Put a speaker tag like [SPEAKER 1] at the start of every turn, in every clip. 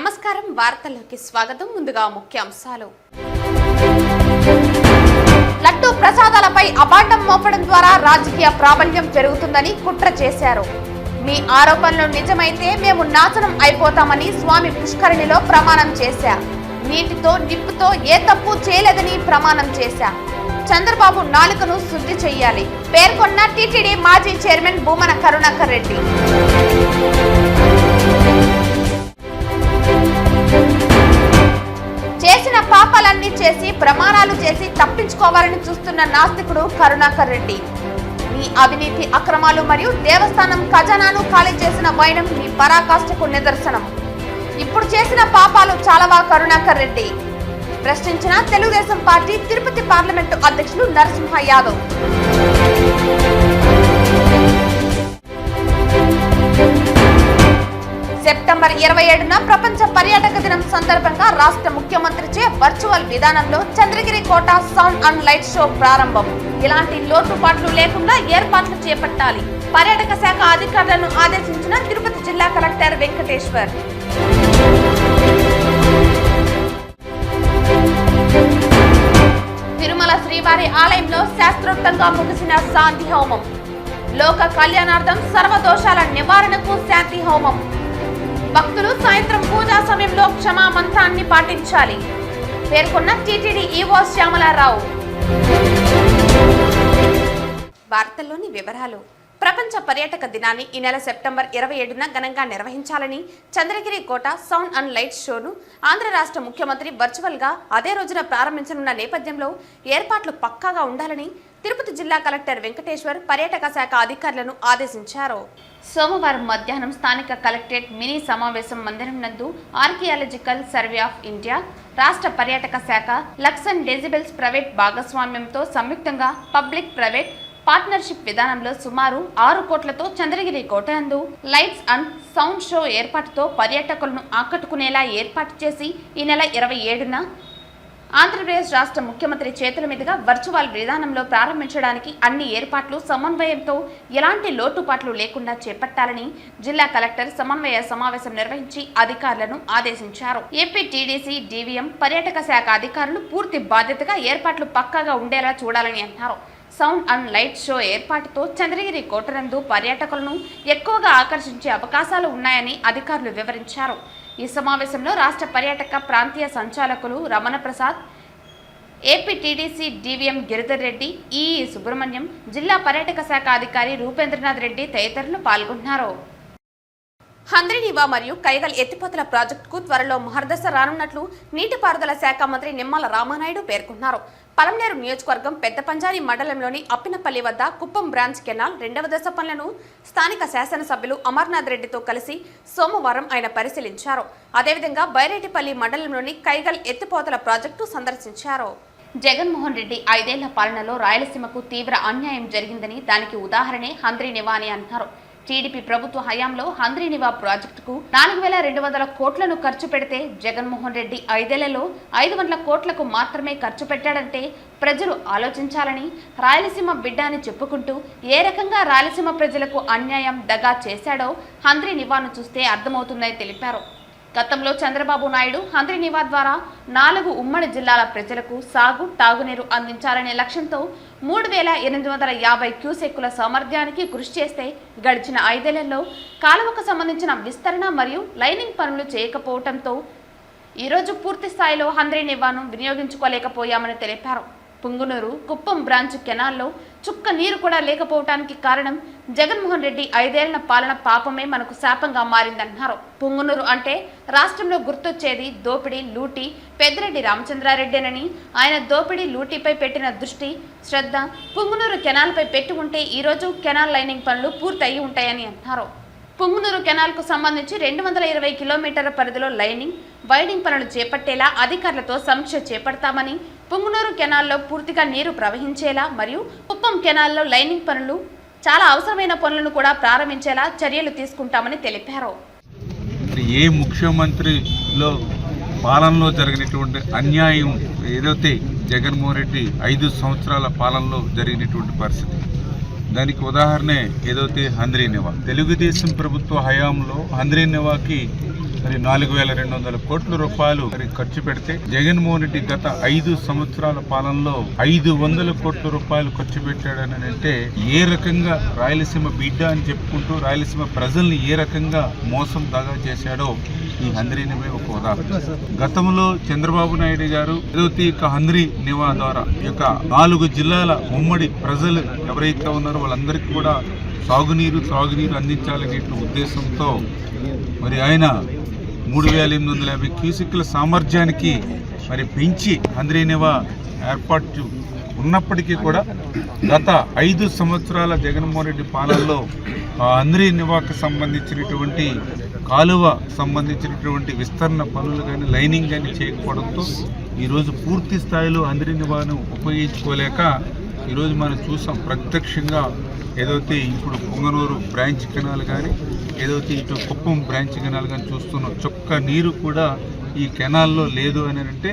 [SPEAKER 1] నమస్కారం వార్తల్లోకి స్వాగతం. ముందుగా ముఖ్యాంశాలు. లడ్డూ ప్రసాదాలపై అబాండం మోపడం ద్వారా రాజకీయ ప్రాబల్యం పెరుగుతుందని కుట్ర చేశారు. మీ ఆరోపణలు నిజమైతే మేము నాశనం అయిపోతామని స్వామి పుష్కరిణిలో ప్రమాణం చేశా. నీటితో నిప్పుతో ఏ తప్పు చేయలేదని ప్రమాణం చేశా. చంద్రబాబు నాలుకను శుద్ధి చెయ్యాలి పేర్కొన్న టీటీడీ మాజీ చైర్మన్ భూమన కరుణాకర్ రెడ్డి. చేసిన పాపాలన్నీ చేసి ప్రమాణాలు చేసి తప్పించుకోవాలని చూస్తున్న నాస్తికుడు కరుణాకర్ రెడ్డి. మీ అవినీతి అక్రమాలు మరియు దేవస్థానం ఖజానాను ఖాళీ చేసిన వైనం మీ పరాకాష్ఠకు నిదర్శనం. ఇప్పుడు చేసిన పాపాలు చాలావా కరుణాకర్ రెడ్డి? ప్రశ్నించిన తెలుగుదేశం పార్టీ తిరుపతి పార్లమెంటు అధ్యక్షులు నరసింహ యాదవ్. సెప్టెంబర్ 27న ప్రపంచ పర్యాటక దినం సందర్భంగా రాష్ట్ర ముఖ్యమంత్రిచే వర్చువల్ విధానంలో చంద్రగిరి కోట సౌండ్ అండ్ లైట్ షో ప్రారంభం. ఇలాంటి లోటుపాట్లు లేకుండా ఏర్పాట్లు చేపట్టాలి పర్యాటక శాఖ అధికారులను ఆదేశించిన తిరుపతి జిల్లా కలెక్టర్ వెంకటేశ్వర్. తిరుమల శ్రీవారి ఆలయంలో శాస్త్రోక్తంగా ముగిసిన శాంతి హోమం. లోక కళ్యాణార్థం సర్వదోషాల నివారణకు శాంతి హోమం. భక్తులు సాయంత్రం పూజా సమయంలో క్షమా మంత్రాన్ని పాటించాలి పేర్కొన్న టీటీడీ ఈవో శ్యామలారావు. వార్తల్లోని వివరాలు. ప్రపంచ పర్యాటక దినాన్ని ఈ నెల సెప్టెంబర్ 27న ఘనంగా నిర్వహించాలని చంద్రగిరి కోట సౌండ్ అండ్ లైట్ షోను ఆంధ్ర రాష్ట్ర ముఖ్యమంత్రి వర్చువల్ గా అదే రోజున ప్రారంభించనున్న నేపథ్యంలో ఏర్పాట్లు పక్కాగా ఉండాలని తిరుపతి జిల్లా కలెక్టర్ వెంకటేశ్వర్ పర్యాటక శాఖ అధికారులను ఆదేశించారు. సోమవారం మధ్యాహ్నం స్థానిక కలెక్టరేట్ మినీ సమావేశం మందిరం నందు ఆర్కియాలజికల్ సర్వే ఆఫ్ ఇండియా, రాష్ట్ర పర్యాటక శాఖ, లక్సన్ డెసిబెల్స్ ప్రైవేట్ భాగస్వామ్యంతో సంయుక్తంగా పబ్లిక్ ప్రైవేట్ పార్ట్నర్షిప్ విధానంలో సుమారు 6 కోట్లతో చంద్రగిరి కోటనందు లైట్స్ అండ్ సౌండ్ షో ఏర్పాటుతో పర్యాటకులను ఆకట్టుకునేలా ఏర్పాటు చేసి ఈ నెల 27న ఆంధ్రప్రదేశ్ రాష్ట్ర ముఖ్యమంత్రి చేతుల మీదుగా వర్చువల్ విధానంలో ప్రారంభించడానికి అన్ని ఏర్పాట్లు సమన్వయంతో ఎలాంటి లోటుపాట్లు లేకుండా చేపట్టాలని జిల్లా కలెక్టర్ సమన్వయ సమావేశం నిర్వహించి అధికారులను ఆదేశించారు. ఏపీ టీడీసీ, డీవీఎం, పర్యాటక శాఖ అధికారులు పూర్తి బాధ్యతగా ఏర్పాట్లు పక్కాగా ఉండేలా చూడాలని అన్నారు. సౌండ్ అండ్ లైట్ షో ఏర్పాటుతో చంద్రగిరి కోటనందు పర్యాటకులను ఎక్కువగా ఆకర్షించే అవకాశాలు ఉన్నాయని అధికారులు వివరించారు. ఈ సమావేశంలో రాష్ట్ర పర్యాటక ప్రాంతీయ సంచాలకులు Ramana Prasad, AP TDC DVM Giridhar Reddy, EE Subrahmanyam, జిల్లా పర్యాటక శాఖ అధికారి రూపేంద్రనాథ్ రెడ్డి తదితరులు పాల్గొన్నారు. హంద్రీనివా మరియు కైగల్ ఎత్తిపోతల ప్రాజెక్టుకు త్వరలో మహర్దశ రానున్నట్లు నీటిపారుదల శాఖ మంత్రి నిమ్మల రామానాయుడు పేర్కొన్నారు. పలమనేరు నియోజకవర్గం పెద్దపంజారి మండలంలోని అప్పినపల్లి వద్ద కుప్పం బ్రాంచ్ కెనాల్ 2వ దశ పనులను స్థానిక శాసనసభ్యులు అమర్నాథ్ రెడ్డితో కలిసి సోమవారం ఆయన పరిశీలించారు. అదేవిధంగా బైరేటిపల్లి మండలంలోని కైగల్ ఎత్తిపోతల ప్రాజెక్టు సందర్శించారు. జగన్మోహన్ రెడ్డి 5 ఏళ్ల పాలనలో రాయలసీమకు తీవ్ర అన్యాయం జరిగిందని దానికి ఉదాహరణే హంద్రీనివా అని అన్నారు. టీడీపీ ప్రభుత్వ హయాంలో హంద్రీనివా ప్రాజెక్టుకు 4200 కోట్లను ఖర్చు పెడితే జగన్మోహన్ రెడ్డి 5 ఏళ్లలో 500 కోట్లకు మాత్రమే ఖర్చు పెట్టాడంటే ప్రజలు ఆలోచించాలని, రాయలసీమ బిడ్డ అని చెప్పుకుంటూ ఏ రకంగా రాయలసీమ ప్రజలకు అన్యాయం, దగా చేశాడో హంద్రీనివాను చూస్తే అర్థమవుతుందని తెలిపారు. గతంలో చంద్రబాబు నాయుడు హంద్రీనివా ద్వారా 4 ఉమ్మడి జిల్లాల ప్రజలకు సాగు, తాగునీరు అందించాలనే లక్ష్యంతో 3850 క్యూసెక్కుల సామర్థ్యానికి కృషి చేస్తే గడిచిన 5 ఏళ్లలో కాలువకు సంబంధించిన విస్తరణ మరియు లైనింగ్ పనులు చేయకపోవడంతో ఈరోజు పూర్తి స్థాయిలో హంద్రీనివాను వినియోగించుకోలేకపోయామని తెలిపారు. పుంగునూరు, కుప్పం బ్రాంచ్ కెనాల్లో చుక్క నీరు కూడా లేకపోవటానికి కారణం జగన్మోహన్ రెడ్డి 5 ఏళ్ల పాలన పాపమే మనకు శాపంగా మారిందన్నారు. పుంగునూరు అంటే రాష్ట్రంలో గుర్తొచ్చేది దోపిడీ, లూటీ పెద్దిరెడ్డి రామచంద్రారెడ్డేనని, ఆయన దోపిడీ, లూటీపై పెట్టిన దృష్టి, శ్రద్ధ పుంగునూరు కెనాల్పై పెట్టి ఉంటే ఈరోజు కెనాల్ లైనింగ్ పనులు పూర్తి అయి ఉంటాయని అన్నారు. పుంగునూరు కెనాల్కు సంబంధించి 220 కిలోమీటర్ల పరిధిలో లైనింగ్, వైడింగ్ పనులు చేపట్టేలా అధికారులతో సమీక్ష చేపడతామని, పుంగునూరు కెనాల్లో పూర్తిగా నీరు ప్రవహించేలా మరియు కుప్పం కెనాల్లో లైనింగ్ పనులు, చాలా అవసరమైన పనులను కూడా ప్రారంభించేలా చర్యలు తీసుకుంటామని తెలిపారు.
[SPEAKER 2] ఏ ముఖ్యమంత్రిలో పాలనలో జరిగినటువంటి అన్యాయం ఏదైతే జగన్మోహన్ రెడ్డి 5 సంవత్సరాల పాలనలో జరిగినటువంటి పరిస్థితి, దానికి ఉదాహరణే ఏదైతే హంద్రీనివా. తెలుగుదేశం ప్రభుత్వ హయాంలో హంద్రీనివాకి మరి 4,200 కోట్ల రూపాయలు మరి ఖర్చు పెడితే జగన్మోహన్ రెడ్డి గత 5 సంవత్సరాల పాలనలో 500 కోట్ల రూపాయలు ఖర్చు పెట్టాడని అంటే ఏ రకంగా రాయలసీమ బిడ్డ అని చెప్పుకుంటూ రాయలసీమ ప్రజల్ని ఏ రకంగా మోసం దాగా చేశాడో ఈ హంద్రీ నివా ఒక ఉదాహరణ. గతంలో చంద్రబాబు నాయుడు గారు ఏదైతే హంద్రీ నివా ద్వారా ఈ యొక్క 4 జిల్లాల ఉమ్మడి ప్రజలు ఎవరైతే ఉన్నారో వాళ్ళందరికీ కూడా త్రాగునీరు అందించాలనే ఉద్దేశంతో మరి ఆయన 3,850 క్యూసెక్ల సామర్థ్యానికి మరి పెంచి హంద్రీ నివా ఏర్పాటు ఉన్నప్పటికీ కూడా గత 5 సంవత్సరాల జగన్మోహన్ రెడ్డి పాలనలో హంద్రీ నివాకు సంబంధించినటువంటి కాలువ సంబంధించినటువంటి విస్తరణ పనులు కానీ లైనింగ్ కానీ చేయకపోవడంతో ఈరోజు పూర్తి స్థాయిలో హంద్రీ నివాను ఉపయోగించుకోలేక ఈరోజు మనం చూసాం ప్రత్యక్షంగా ఏదైతే ఇప్పుడు పొంగనూరు బ్రాంచ్ కెనాల్ కానీ ఏదైతే ఇటు కుప్పం బ్రాంచ్ కెనాల్ కానీ చూస్తున్నాం చుక్క నీరు కూడా ఈ కెనాల్లో లేదు అని అంటే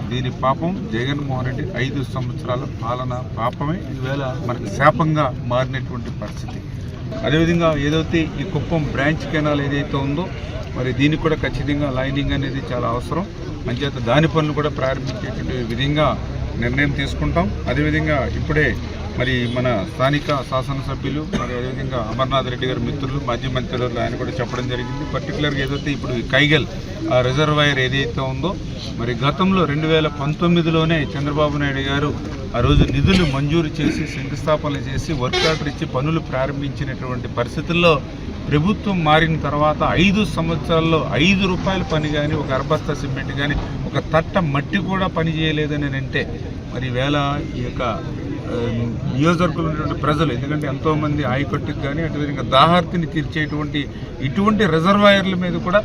[SPEAKER 2] దీని పాపం జగన్మోహన్ రెడ్డి 5 సంవత్సరాల పాలన పాపమే ఈవేళ మనకు శాపంగా మారినటువంటి పరిస్థితి. అదేవిధంగా ఏదైతే ఈ కుప్పం బ్రాంచ్ కెనాల్ ఏదైతే ఉందో మరి దీనికి కూడా ఖచ్చితంగా లైనింగ్ అనేది చాలా అవసరం. అంచేత దాని పనులు కూడా ప్రారంభించేటువంటి విధంగా నిర్ణయం తీసుకుంటాం. అదేవిధంగా ఇప్పుడే మరి మన స్థానిక శాసనసభ్యులు మరి అదేవిధంగా అమర్నాథ్ రెడ్డి గారి మిత్రులు మాజీ మంత్రులు ఆయన కూడా చెప్పడం జరిగింది. పర్టికులర్గా ఏదైతే ఇప్పుడు ఈ కైగల్ రిజర్వాయర్ ఏదైతే ఉందో మరి గతంలో 2019లోనే చంద్రబాబు నాయుడు గారు ఆ రోజు నిధులు మంజూరు చేసి శంకుస్థాపనలు చేసి వర్క్ ఆర్డర్ ఇచ్చి పనులు ప్రారంభించినటువంటి పరిస్థితుల్లో ప్రభుత్వం మారిన తర్వాత 5 సంవత్సరాల్లో 5 రూపాయల పని కానీ ఒక అర్బస్తా సిమెంట్ కానీ ఒక తట్ట మట్టి కూడా పని చేయలేదని అంటే మరి వేళ ఈ యొక్క నియోజకవర్గంలో ఉన్నటువంటి ప్రజలు ఎందుకంటే ఎంతోమంది ఆయకట్టుకు కానీ అదేవిధంగా దాహార్తిని తీర్చేటువంటి ఇటువంటి రిజర్వాయర్ల మీద కూడా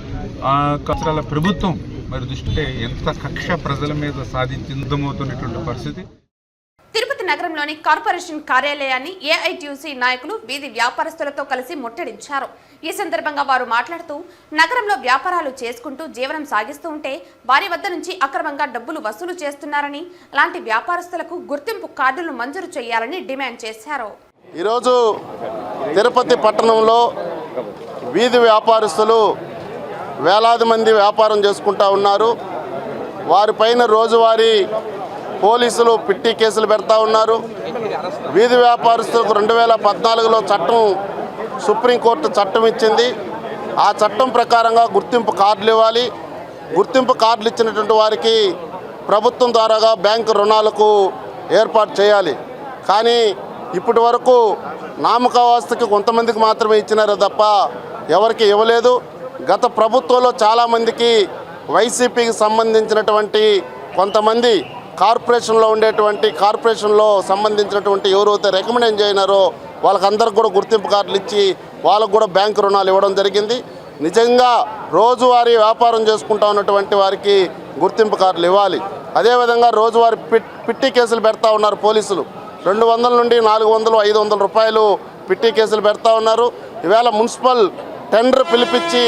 [SPEAKER 2] కచరాల ప్రభుత్వం మరి దృష్టి ఎంత కక్ష ప్రజల మీద సాధించమవుతున్నటువంటి పరిస్థితి.
[SPEAKER 1] తిరుపతి నగరంలోని కార్పొరేషన్ కార్యాలయాన్ని ఏఐటీయూసీ నాయకులు వీధి వ్యాపారస్తులతో కలిసి ముట్టడించారు. ఈ సందర్భంగా వారు మాట్లాడుతూ నగరంలో వ్యాపారాలు చేసుకుంటూ జీవనం సాగిస్తూ ఉంటే వారి వద్ద నుంచి అక్రమంగా డబ్బులు వసూలు చేస్తున్నారని అలాంటి వ్యాపారస్తులకు గుర్తింపు కార్డులు మంజూరు చేయాలని డిమాండ్ చేశారు.
[SPEAKER 3] ఈరోజు తిరుపతి పట్టణంలో వీధి వ్యాపారస్తులు వేలాది మంది వ్యాపారం చేసుకుంటూ ఉన్నారు. వారిపైన రోజువారీ పోలీసులు పిట్టి కేసులు పెడతా ఉన్నారు. వీధి వ్యాపారస్తులకు 2014లో చట్టం సుప్రీంకోర్టు చట్టం ఇచ్చింది. ఆ చట్టం ప్రకారంగా గుర్తింపు కార్డులు ఇవ్వాలి. గుర్తింపు కార్డులు ఇచ్చినటువంటి వారికి ప్రభుత్వం ద్వారాగా బ్యాంకు రుణాలకు ఏర్పాటు చేయాలి. కానీ ఇప్పటి వరకు నామకావస్థకి కొంతమందికి మాత్రమే ఇచ్చినారు తప్ప ఎవరికి ఇవ్వలేదు. గత ప్రభుత్వంలో చాలామందికి వైసీపీకి సంబంధించినటువంటి కొంతమంది కార్పొరేషన్లో సంబంధించినటువంటి ఎవరైతే రికమెండ్ చేయనారో వాళ్ళకందరికి కూడా గుర్తింపు కార్డులు ఇచ్చి వాళ్ళకు కూడా బ్యాంకు రుణాలు ఇవ్వడం జరిగింది. నిజంగా రోజువారీ వ్యాపారం చేసుకుంటా ఉన్నటువంటి వారికి గుర్తింపు కార్డులు ఇవ్వాలి. అదేవిధంగా రోజువారీ పిట్టి కేసులు పెడతా ఉన్నారు పోలీసులు. 200 నుండి 400, 500 రూపాయలు పిట్టి కేసులు పెడతా ఉన్నారు. ఈవేళ మున్సిపల్ టెండర్ పిలిపించి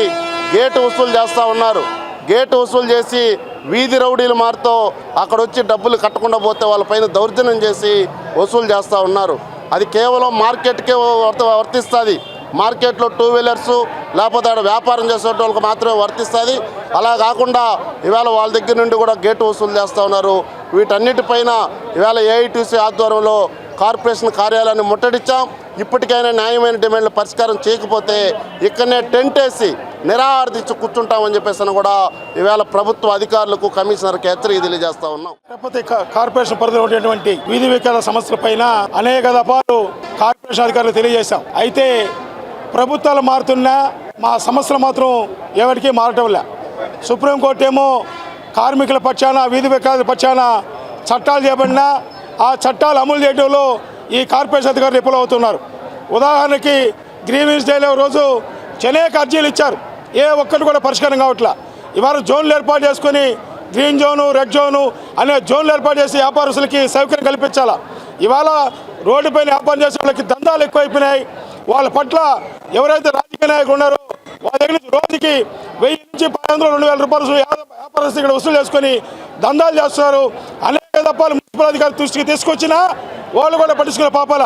[SPEAKER 3] గేటు వసూలు చేస్తూ ఉన్నారు. గేటు వసూలు చేసి వీధి రౌడీలు మారుతో అక్కడ వచ్చి డబ్బులు కట్టకుండా పోతే వాళ్ళపైన దౌర్జన్యం చేసి వసూలు చేస్తూ ఉన్నారు. అది కేవలం మార్కెట్కే వర్తిస్తుంది. మార్కెట్లో 2 వీలర్సు లేకపోతే అక్కడ వ్యాపారం చేసే వాళ్ళకి మాత్రమే వర్తిస్తుంది. అలా కాకుండా ఇవాళ వాళ్ళ దగ్గర నుండి కూడా గేటు వసూలు చేస్తూ ఉన్నారు. వీటన్నిటిపైన ఇవాళ ఏఐటీసీ ఆధ్వర్యంలో కార్పొరేషన్ కార్యాలయాన్ని ముట్టడించాం. ఇప్పటికైనా న్యాయమైన డిమాండ్లు పరిష్కారం చేయకపోతే ఇక్కడనే టెంట్ వేసి నిరాహారదీక్ష కూర్చుంటామని చెప్పేసి కూడా ఈవేళ ప్రభుత్వ అధికారులకు కమిషనర్కి హెచ్చరిక తెలియజేస్తా ఉన్నాం.
[SPEAKER 4] తిరుపతి కార్పొరేషన్ పరిధిలో ఉండేటువంటి వీధి వికాల సమస్యల పైన అనేక దఫాలు కార్పొరేషన్ అధికారులు తెలియజేశాం. అయితే ప్రభుత్వాలు మారుతున్నా మా సమస్యలు మాత్రం ఎవరికీ మారటం లే. సుప్రీంకోర్టు ఏమో కార్మికుల పక్షాన వీధి వికాల పక్షాన చట్టాలు చేపడినా ఆ చట్టాలు అమలు చేయడంలో ఈ కార్పొరేషన్ అధికారులు విఫలమవుతున్నారు. ఉదాహరణకి గ్రీవెన్స్ డేలో రోజు అనేక అర్జీలు ఇచ్చారు. ఏ ఒక్కటి కూడా పరిష్కారం కావట్లా. ఇవాళ జోన్లు ఏర్పాటు చేసుకుని గ్రీన్ జోను, రెడ్ జోను అనే జోన్లు ఏర్పాటు చేసి వ్యాపారస్తులకి సౌకర్యం కల్పించాలా. ఇవాళ రోడ్డుపైన వ్యాపారం చేసే వాళ్ళకి దందాలు ఎక్కువైపోయినాయి. వాళ్ళ పట్ల ఎవరైతే రాజకీయ నాయకులు ఉన్నారో వాళ్ళ దగ్గర నుంచి రోజుకి 1000 నుంచి 500, 2000 రూపాయలు వ్యాపారస్తులు ఇక్కడ వసూలు చేసుకొని దందాలు చేస్తున్నారు. అనేక దఫాలు మున్సిపల్ అధికారుల దృష్టికి తీసుకొచ్చినా వాళ్ళు కూడా పట్టించుకునే పాపాల.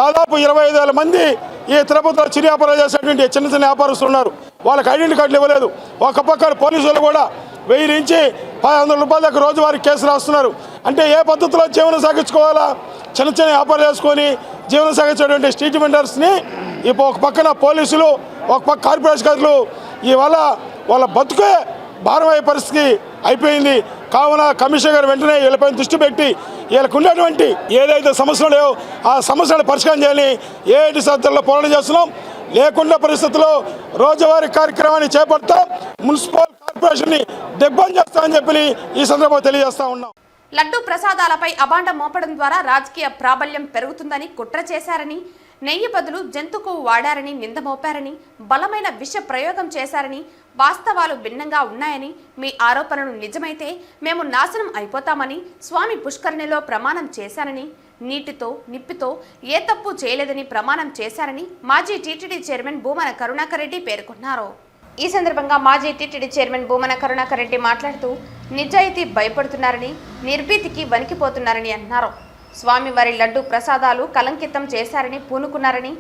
[SPEAKER 4] దాదాపు 25,000 మంది ఈ తిరుపతిలో చిరు వ్యాపారాలు చేసేటువంటి చిన్న వ్యాపారస్తులు ఉన్నారు. వాళ్ళకి ఐడెంటిటీ కార్డులు ఇవ్వలేదు. ఒక పక్క పోలీసులు కూడా 1000 నుంచి 500 రూపాయల దాకా రోజువారీ కేసు రాస్తున్నారు. అంటే ఏ పద్ధతిలో జీవనం సాగించుకోవాలా? చిన్న చిన్న వ్యాపారం చేసుకొని జీవనం సాగించేటువంటి స్ట్రీట్ వెండర్స్ని ఇప్పుడు ఒక పక్కన పోలీసులు, ఒక పక్క కార్పొరేషన్ అధికారులు ఇవాళ వాళ్ళ బతుకే భారమయ్యే పరిస్థితి అయిపోయింది. కావున కమిషనర్ గారు వెంటనే వీళ్ళపైన దృష్టి పెట్టి వీళ్ళకు ఉన్నటువంటి ఏదైతే సమస్యలు లేవో ఆ సమస్యలను పరిష్కారం చేయాలని ఏటి సంస్థల్లో పోరాటం చేస్తున్నాం. లేకుండా పరిస్థితుల్లో రోజువారీ కార్యక్రమాన్ని చేపడతాం. మున్సిపల్ కార్పొరేషన్ని దిగ్బంధం చేస్తామని చెప్పి ఈ సందర్భంగా తెలియజేస్తా ఉన్నాం.
[SPEAKER 1] లడ్డూ ప్రసాదాలపై అబాండం మోపడం ద్వారా రాజకీయ ప్రాబల్యం పెరుగుతుందని కుట్ర చేశారని, నెయ్యి బదులు జంతు కొవ్వు వాడారని నింద మోపారని, బలమైన విష ప్రయోగం చేశారని, వాస్తవాలు భిన్నంగా ఉన్నాయని, మీ ఆరోపణలు నిజమైతే మేము నాశనం అయిపోతామని స్వామి పుష్కరిణిలో ప్రమాణం చేశారని, నీటితో నిప్పితో ఏ తప్పు చేయలేదని ప్రమాణం చేశారని మాజీ టీటీడీ చైర్మన్ భూమన కరుణాకర్ రెడ్డి పేర్కొన్నారు. ఈ సందర్భంగా మాజీ టీటీడీ చైర్మన్ భూమన కరుణాకర్ రెడ్డి మాట్లాడుతూ నిజాయితీ భయపడుతున్నారని, నిర్భీతికి వణికిపోతున్నారని అన్నారు. స్వామివారి లడ్డూ ప్రసాదాలు కలంకితం చేశారని పూనుకున్నారని,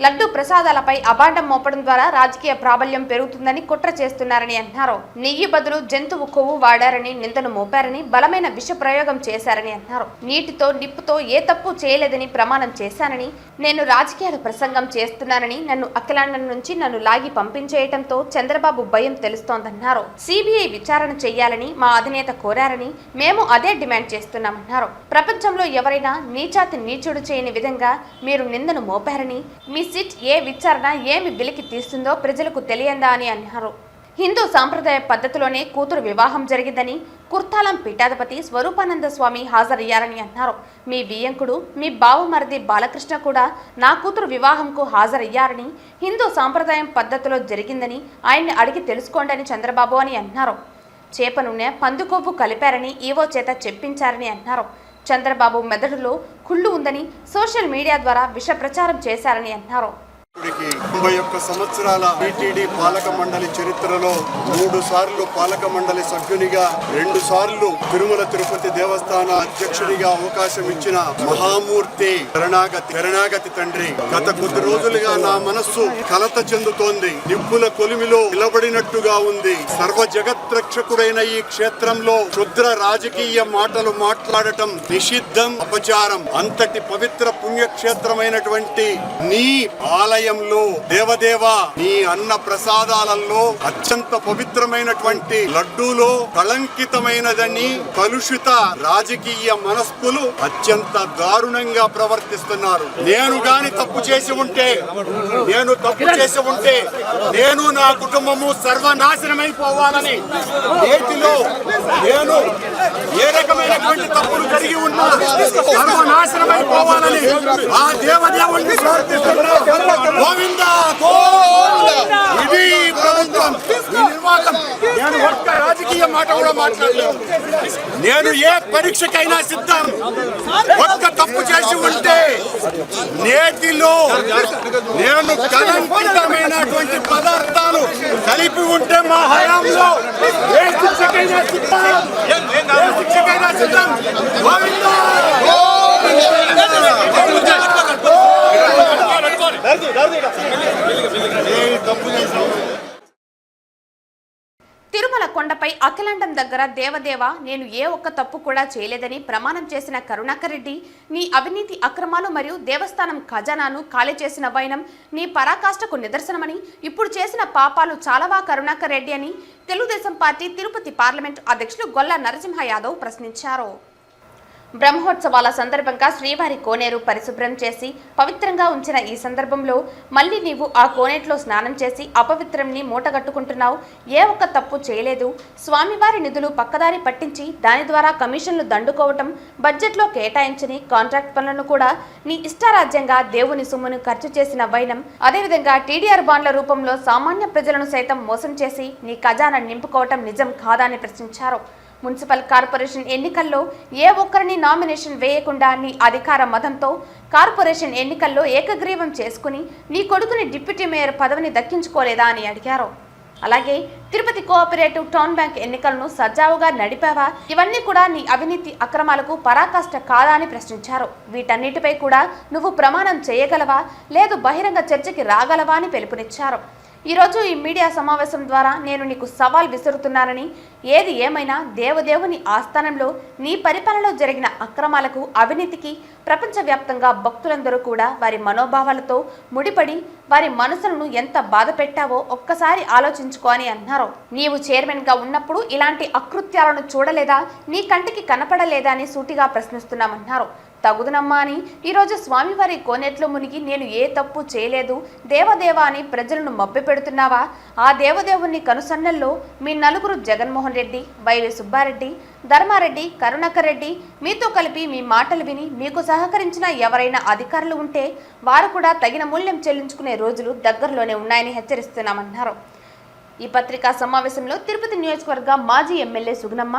[SPEAKER 1] లడ్డూ ప్రసాదాలపై అబాండం మోపడం ద్వారా రాజకీయ ప్రాబల్యం పెరుగుతుందని కుట్ర చేస్తున్నారని అన్నారు. నెయ్యి బదులు జంతువు కొవ్వు వాడారని నిందను మోపారని, బలమైన విష ప్రయోగం చేశారని అన్నారు. నీటితో నిప్పుతో ఏ తప్పు చేయలేదని ప్రమాణం చేశానని, నేను రాజకీయాల ప్రసంగం చేస్తున్నానని, నన్ను అఖిలాండం నుంచి నన్ను లాగి పంపించేయటంతో చంద్రబాబు భయం తెలుస్తోందన్నారు. సిబిఐ విచారణ చేయాలని మా అధినేత కోరారని, మేము అదే డిమాండ్ చేస్తున్నామన్నారు. ప్రపంచంలో ఎవరైనా నీచాతి నీచుడు చేయని విధంగా మీరు నిందను మోపారని, మీ సిట్ ఏ విచారణ ఏమి వెలికి తీస్తుందో ప్రజలకు తెలియందా అని అన్నారు. హిందూ సాంప్రదాయ పద్ధతిలోనే కూతురు వివాహం జరిగిందని, కుర్తాలం పీఠాధిపతి స్వరూపానంద స్వామి హాజరయ్యారని అన్నారు. మీ వియ్యంకుడు, మీ బావమరిది బాలకృష్ణ కూడా నా కూతురు వివాహంకు హాజరయ్యారని, హిందూ సాంప్రదాయం పద్ధతిలో జరిగిందని ఆయన్ని అడిగి తెలుసుకోండి అని చంద్రబాబు అని అన్నారు. చేప నూనె, పందుకొవ్వు కలిపారని ఈవో చేత చెప్పించారని అన్నారు. చంద్రబాబు మెదడులో కుళ్ళు ఉందని సోషల్ మీడియా ద్వారా విష ప్రచారం చేశారని అన్నారు.
[SPEAKER 5] 91 సంవత్సరాల టీటీడీ పాలక మండలి చరిత్రలో 3 సార్లు పాలక మండలి సభ్యునిగా, 2 సార్లు తిరుమల తిరుపతి దేవస్థాన అధ్యక్షుడిగా అవకాశం ఇచ్చిన మహామూర్తి శరణాగతి తండ్రి, గత కొద్ది రోజులుగా నా మనస్సు కలత చెందుతోంది. నిప్పుల కొలిమిలో నిలబడినట్టుగా ఉంది. సర్వ జగత్రక్షకుడైన ఈ క్షేత్రంలో క్షుద్ర రాజకీయ మాటలు మాట్లాడటం నిషిద్ధం, అపచారం. అంతటి పవిత్ర పుణ్యక్షేత్రమైనటువంటి నీ ఆలయంలో దేవదేవా, నీ అన్న ప్రసాదాలలో అత్యంత పవిత్రమైనటువంటి లడ్డూలో కళంకితమైనదని కలుషిత రాజకీయ మనస్కులు అత్యంత దారుణంగా ప్రవర్తిస్తున్నారు. నేను తప్పు చేసి ఉంటే నేను నా కుటుంబము సర్వనాశనమైపోవాలని, నేటిలో నేను ఏ రకమైనటువంటి తప్పులు జరిగి ఉన్నా సర్వనాశనమైపోవాలని ఆ దేవదేవుణ్ణి ప్రార్థిస్తున్నా. గోవిందా గోవిందా. ఇది ప్రభుత్వం, ఈ నిర్వాహకం. నేను ఒక్క రాజకీయ మాట కూడా మాట్లాడలేదు. నేను ఏ పరీక్షకైనా సిద్ధం. ఒక్క తప్పు చేసి ఉంటే నేతిలో నేను కలంకితమైనటువంటి పదార్థాలు కలిపి ఉంటే మా హయాంలో ఏ శిక్షకైనా సిద్ధం. గోవిందా
[SPEAKER 1] తిరుమల కొండపై అఖిలాండం దగ్గర దేవదేవ నేను ఏ ఒక్క తప్పు కూడా చేయలేదని ప్రమాణం చేసిన కరుణాకర్ రెడ్డి, నీ అవినీతి అక్రమాలు మరియు దేవస్థానం ఖజానాను ఖాళీ చేసిన వైనం నీ పరాకాష్ఠకు నిదర్శనమని, ఇప్పుడు చేసిన పాపాలు చాలవా కరుణాకర్ రెడ్డి అని తెలుగుదేశం పార్టీ తిరుపతి పార్లమెంటు అధ్యక్షులు గొల్ల నరసింహ యాదవ్ ప్రశ్నించారు. బ్రహ్మోత్సవాల సందర్భంగా శ్రీవారి కోనేరు పరిశుభ్రం చేసి పవిత్రంగా ఉంచిన ఈ సందర్భంలో మళ్ళీ నీవు ఆ కోనేట్లో స్నానం చేసి అపవిత్రంని మూటగట్టుకుంటున్నావు. ఏ ఒక్క తప్పు చేయలేదు. స్వామివారి నిధులు పక్కదారి పట్టించి దాని ద్వారా కమిషన్లు దండుకోవటం, బడ్జెట్లో కేటాయించని కాంట్రాక్ట్ పనులను కూడా నీ ఇష్టారాజ్యంగా దేవుని సొమ్మును ఖర్చు చేసిన వైనం, అదేవిధంగా టీడీఆర్ బాండ్ల రూపంలో సామాన్య ప్రజలను సైతం మోసం చేసి నీ ఖజానా నింపుకోవటం నిజం కాదా అని ప్రశ్నించారు. మున్సిపల్ కార్పొరేషన్ ఎన్నికల్లో ఏ ఒక్కరిని నామినేషన్ వేయకుండా నీ అధికార మదంతో కార్పొరేషన్ ఎన్నికల్లో ఏకగ్రీవం చేసుకుని నీ కొడుకుని డిప్యూటీ మేయర్ పదవిని దక్కించుకోలేదా అని అడిగారు. అలాగే తిరుపతి కోఆపరేటివ్ టౌన్ బ్యాంక్ ఎన్నికలను సజావుగా నడిపావా? ఇవన్నీ కూడా నీ అవినీతి అక్రమాలకు పరాకాష్ఠ కాదా అని ప్రశ్నించారు. వీటన్నిటిపై కూడా నువ్వు ప్రమాణం చేయగలవా, లేదు బహిరంగ చర్చకి రాగలవా అని పిలుపునిచ్చారు. ఈరోజు ఈ మీడియా సమావేశం ద్వారా నేను నీకు సవాల్ విసురుతున్నానని, ఏది ఏమైనా దేవదేవుని ఆస్థానంలో నీ పరిపాలనలో జరిగిన అక్రమాలకు, అవినీతికి ప్రపంచవ్యాప్తంగా భక్తులందరూ కూడా వారి మనోభావాలతో ముడిపడి వారి మనసులను ఎంత బాధ పెట్టావో ఒక్కసారి ఆలోచించుకో అని అన్నారు. నీవు చైర్మన్గా ఉన్నప్పుడు ఇలాంటి అకృత్యాలను చూడలేదా, నీ కంటికి కనపడలేదా అని సూటిగా ప్రశ్నిస్తున్నామన్నారు. తగుదనమ్మా అని ఈరోజు స్వామివారి కోనేట్లో మునిగి నేను ఏ తప్పు చేయలేదు దేవదేవా అని ప్రజలను మభ్యపెడుతున్నావా? ఆ దేవదేవుని కనుసన్నల్లో మీ నలుగురు జగన్మోహన్ రెడ్డి, వైవి సుబ్బారెడ్డి, ధర్మారెడ్డి, కరుణాకర్ రెడ్డి మీతో కలిపి మీ మాటలు విని మీకు సహకరించిన ఎవరైనా అధికారులు ఉంటే వారు కూడా తగిన మూల్యం చెల్లించుకునే రోజులు దగ్గరలోనే ఉన్నాయని హెచ్చరిస్తున్నామన్నారు. ఈ పత్రికా సమావేశంలో తిరుపతి నియోజకవర్గ మాజీ ఎమ్మెల్యే సుగుణమ్మ,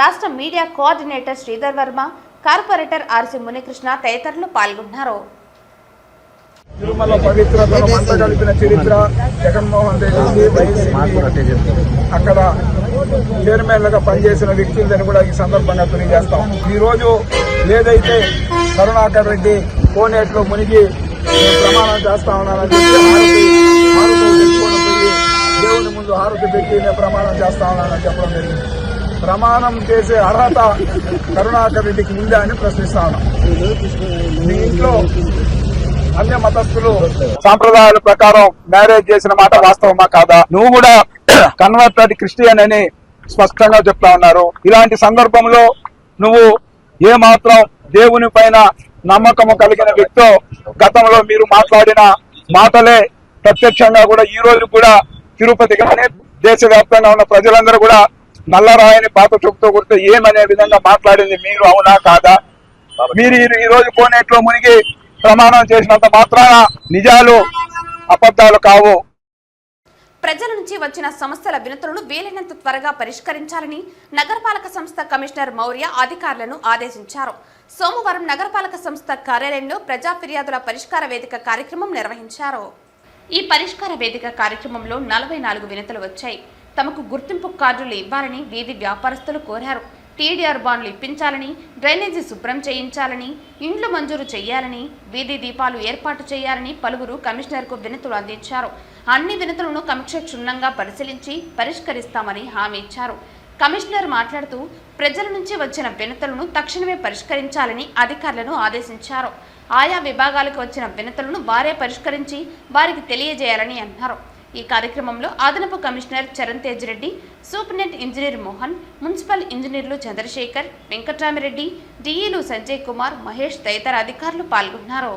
[SPEAKER 1] రాష్ట్ర media coordinator Sridhar Varma, corporator RC Munikrishna తదితరులు పాల్గొన్నారు.
[SPEAKER 6] తిరుమల పవిత్రతను మంట కలిపిన చరిత్ర జగన్మోహన్ రెడ్డి అక్కడ చైర్మన్లుగా పనిచేసిన వ్యక్తులని కూడా ఈ సందర్భంగా తెలియజేస్తాం. ఈ రోజు ఏదైతే కరుణాకర్ రెడ్డి కోనేట్లో మునిగి ప్రమాణం చేస్తా ఉన్నానని చెప్పి దేవుని ముందు హారతి పెట్టి నేను ప్రమాణం చేస్తా ఉన్నానని చెప్పడం జరిగింది. ప్రమాణం చేసే అర్హత కరుణాకర్ రెడ్డికి ఉందా అని ప్రశ్నిస్తా ఉన్నాం. మీ ఇంట్లో అన్య మతస్థులు సాంప్రదాయాల ప్రకారం మ్యారేజ్ చేసిన మాట వాస్తవమా కాదా? నువ్వు కూడా కన్వర్టెడ్ క్రిస్టియన్ అని స్పష్టంగా చెప్తా ఉన్నారు. ఇలాంటి సందర్భంలో నువ్వు ఏమాత్రం దేవుని పైన నమ్మకము కలిగిన వ్యక్తో గతంలో మీరు మాట్లాడిన మాటలే ప్రత్యక్షంగా కూడా ఈ రోజు కూడా తిరుపతి కానీ దేశవ్యాప్తంగా ఉన్న ప్రజలందరూ కూడా నల్లరాయని పాత చూపుతో కొడితే ఏమనే విధంగా మాట్లాడింది మీరు అవునా కాదా? మీరు ఈ రోజు కోనేట్లో మునిగి ప్రమాణం చేసినంత మాత్రాన నిజాలు అబద్ధాలు కావు.
[SPEAKER 1] ప్రజల నుంచి వచ్చిన సమస్యల వినతులను వీలైనంత త్వరగా పరిష్కరించాలని నగరపాలక సంస్థ కమిషనర్ మౌర్య అధికారులను ఆదేశించారు. సోమవారం నగరపాలక సంస్థ కార్యాలయంలో ప్రజా ఫిర్యాదుల పరిష్కార వేదిక కార్యక్రమం నిర్వహించారు. ఈ పరిష్కార వేదిక కార్యక్రమంలో 44 వినతులు వచ్చాయి. తమకు గుర్తింపు కార్డులు ఇవ్వాలని వీధి వ్యాపారస్తులు కోరారు. టీడీఆర్ బాండ్లు ఇప్పించాలని, డ్రైనేజీ శుభ్రం చేయించాలని, ఇండ్లు మంజూరు చేయాలని, వీధి దీపాలు ఏర్పాటు చేయాలని పలువురు కమిషనర్కు వినతులు అందించారు. అన్ని వినతులను కమిషనర్ క్షుణ్ణంగా పరిశీలించి పరిష్కరిస్తామని హామీ ఇచ్చారు. కమిషనర్ మాట్లాడుతూ ప్రజల నుంచి వచ్చిన వినతులను తక్షణమే పరిష్కరించాలని అధికారులను ఆదేశించారు. ఆయా విభాగాలకు వచ్చిన వినతులను వారే పరిష్కరించి వారికి తెలియజేయాలని అన్నారు. ఈ కార్యక్రమంలో అదనపు commissioner Charan Tej Reddy, superintendent engineer Mohan, municipal ఇంజనీర్లు చంద్రశేఖర్, వెంకట్రామిరెడ్డి, డిఈలు సంజయ్ కుమార్, మహేష్ తదితర అధికారులు పాల్గొన్నారు.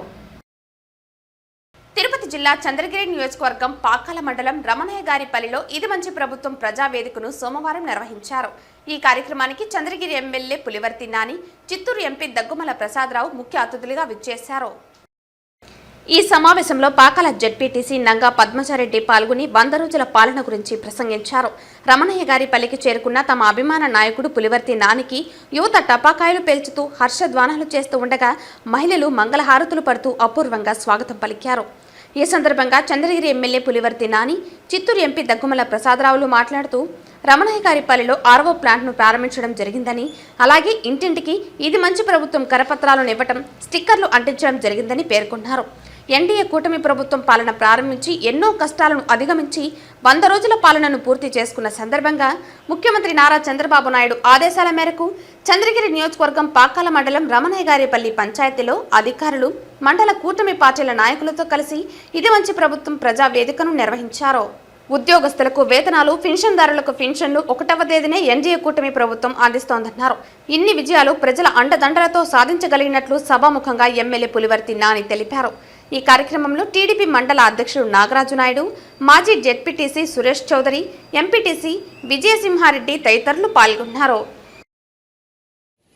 [SPEAKER 1] తిరుపతి జిల్లా చంద్రగిరి నియోజకవర్గం పాకాల మండలం రమణయ్యగారిపల్లిలో ఇది మంచి ప్రభుత్వం ప్రజావేదికను సోమవారం నిర్వహించారు. ఈ కార్యక్రమానికి చంద్రగిరి ఎమ్మెల్యే పులివర్తి నాని, చిత్తూరు ఎంపీ దగ్గుమల ప్రసాదరావు ముఖ్య అతిథులుగా విచ్చేశారు. ఈ సమావేశంలో పాకాల జెడ్పీటీసీ నంగా పద్మచారెడ్డి పాల్గొని 100 రోజుల పాలన గురించి ప్రసంగించారు. రమణయ్యగారిపల్లికి చేరుకున్న తమ అభిమాన నాయకుడు పులివర్తి నానికి యువత టపాకాయలు పేల్చుతూ హర్షధ్వానాలు చేస్తూ ఉండగా మహిళలు మంగళహారతులు పడుతూ అపూర్వంగా స్వాగతం పలికారు. ఈ సందర్భంగా చంద్రగిరి ఎమ్మెల్యే పులివర్తి నాని, చిత్తూరు ఎంపీ దగ్గుమల ప్రసాదరావులు మాట్లాడుతూ రమణయ్యగారిపల్లిలో 6వ ప్లాంట్ను ప్రారంభించడం జరిగిందని, అలాగే ఇంటింటికి ఇది మంచి ప్రభుత్వం కరపత్రాలను ఇవ్వటం, స్టిక్కర్లు అంటించడం జరిగిందని పేర్కొన్నారు. ఎన్డీఏ కూటమి ప్రభుత్వం పాలన ప్రారంభించి ఎన్నో కష్టాలను అధిగమించి 100 రోజుల పాలనను పూర్తి చేసుకున్న సందర్భంగా ముఖ్యమంత్రి నారా చంద్రబాబు నాయుడు ఆదేశాల మేరకు చంద్రగిరి నియోజకవర్గం పాకాల మండలం రమణయ్యగారిపల్లి పంచాయతీలో అధికారులు, మండల కూటమి పార్టీల నాయకులతో కలిసి ఇది మంచి ప్రభుత్వం ప్రజా వేదికను నిర్వహించారు. ఉద్యోగస్తులకు వేతనాలు, పెన్షన్దారులకు పెన్షన్లు 1వ తేదీనే ఎన్డీఏ కూటమి ప్రభుత్వం అందిస్తోందన్నారు. ఇన్ని విజయాలు ప్రజల అండదండలతో సాధించగలిగినట్లు సభాముఖంగా ఎమ్మెల్యే పులివర్తి నాని తెలిపారు. ఈ కార్యక్రమంలో టీడీపీ మండల అధ్యక్షుడు నాగరాజు నాయుడు, మాజీ జెడ్పీటీసీ సురేష్ చౌదరి, ఎంపీటీసీ విజయసింహారెడ్డి తదితరులు పాల్గొన్నారు.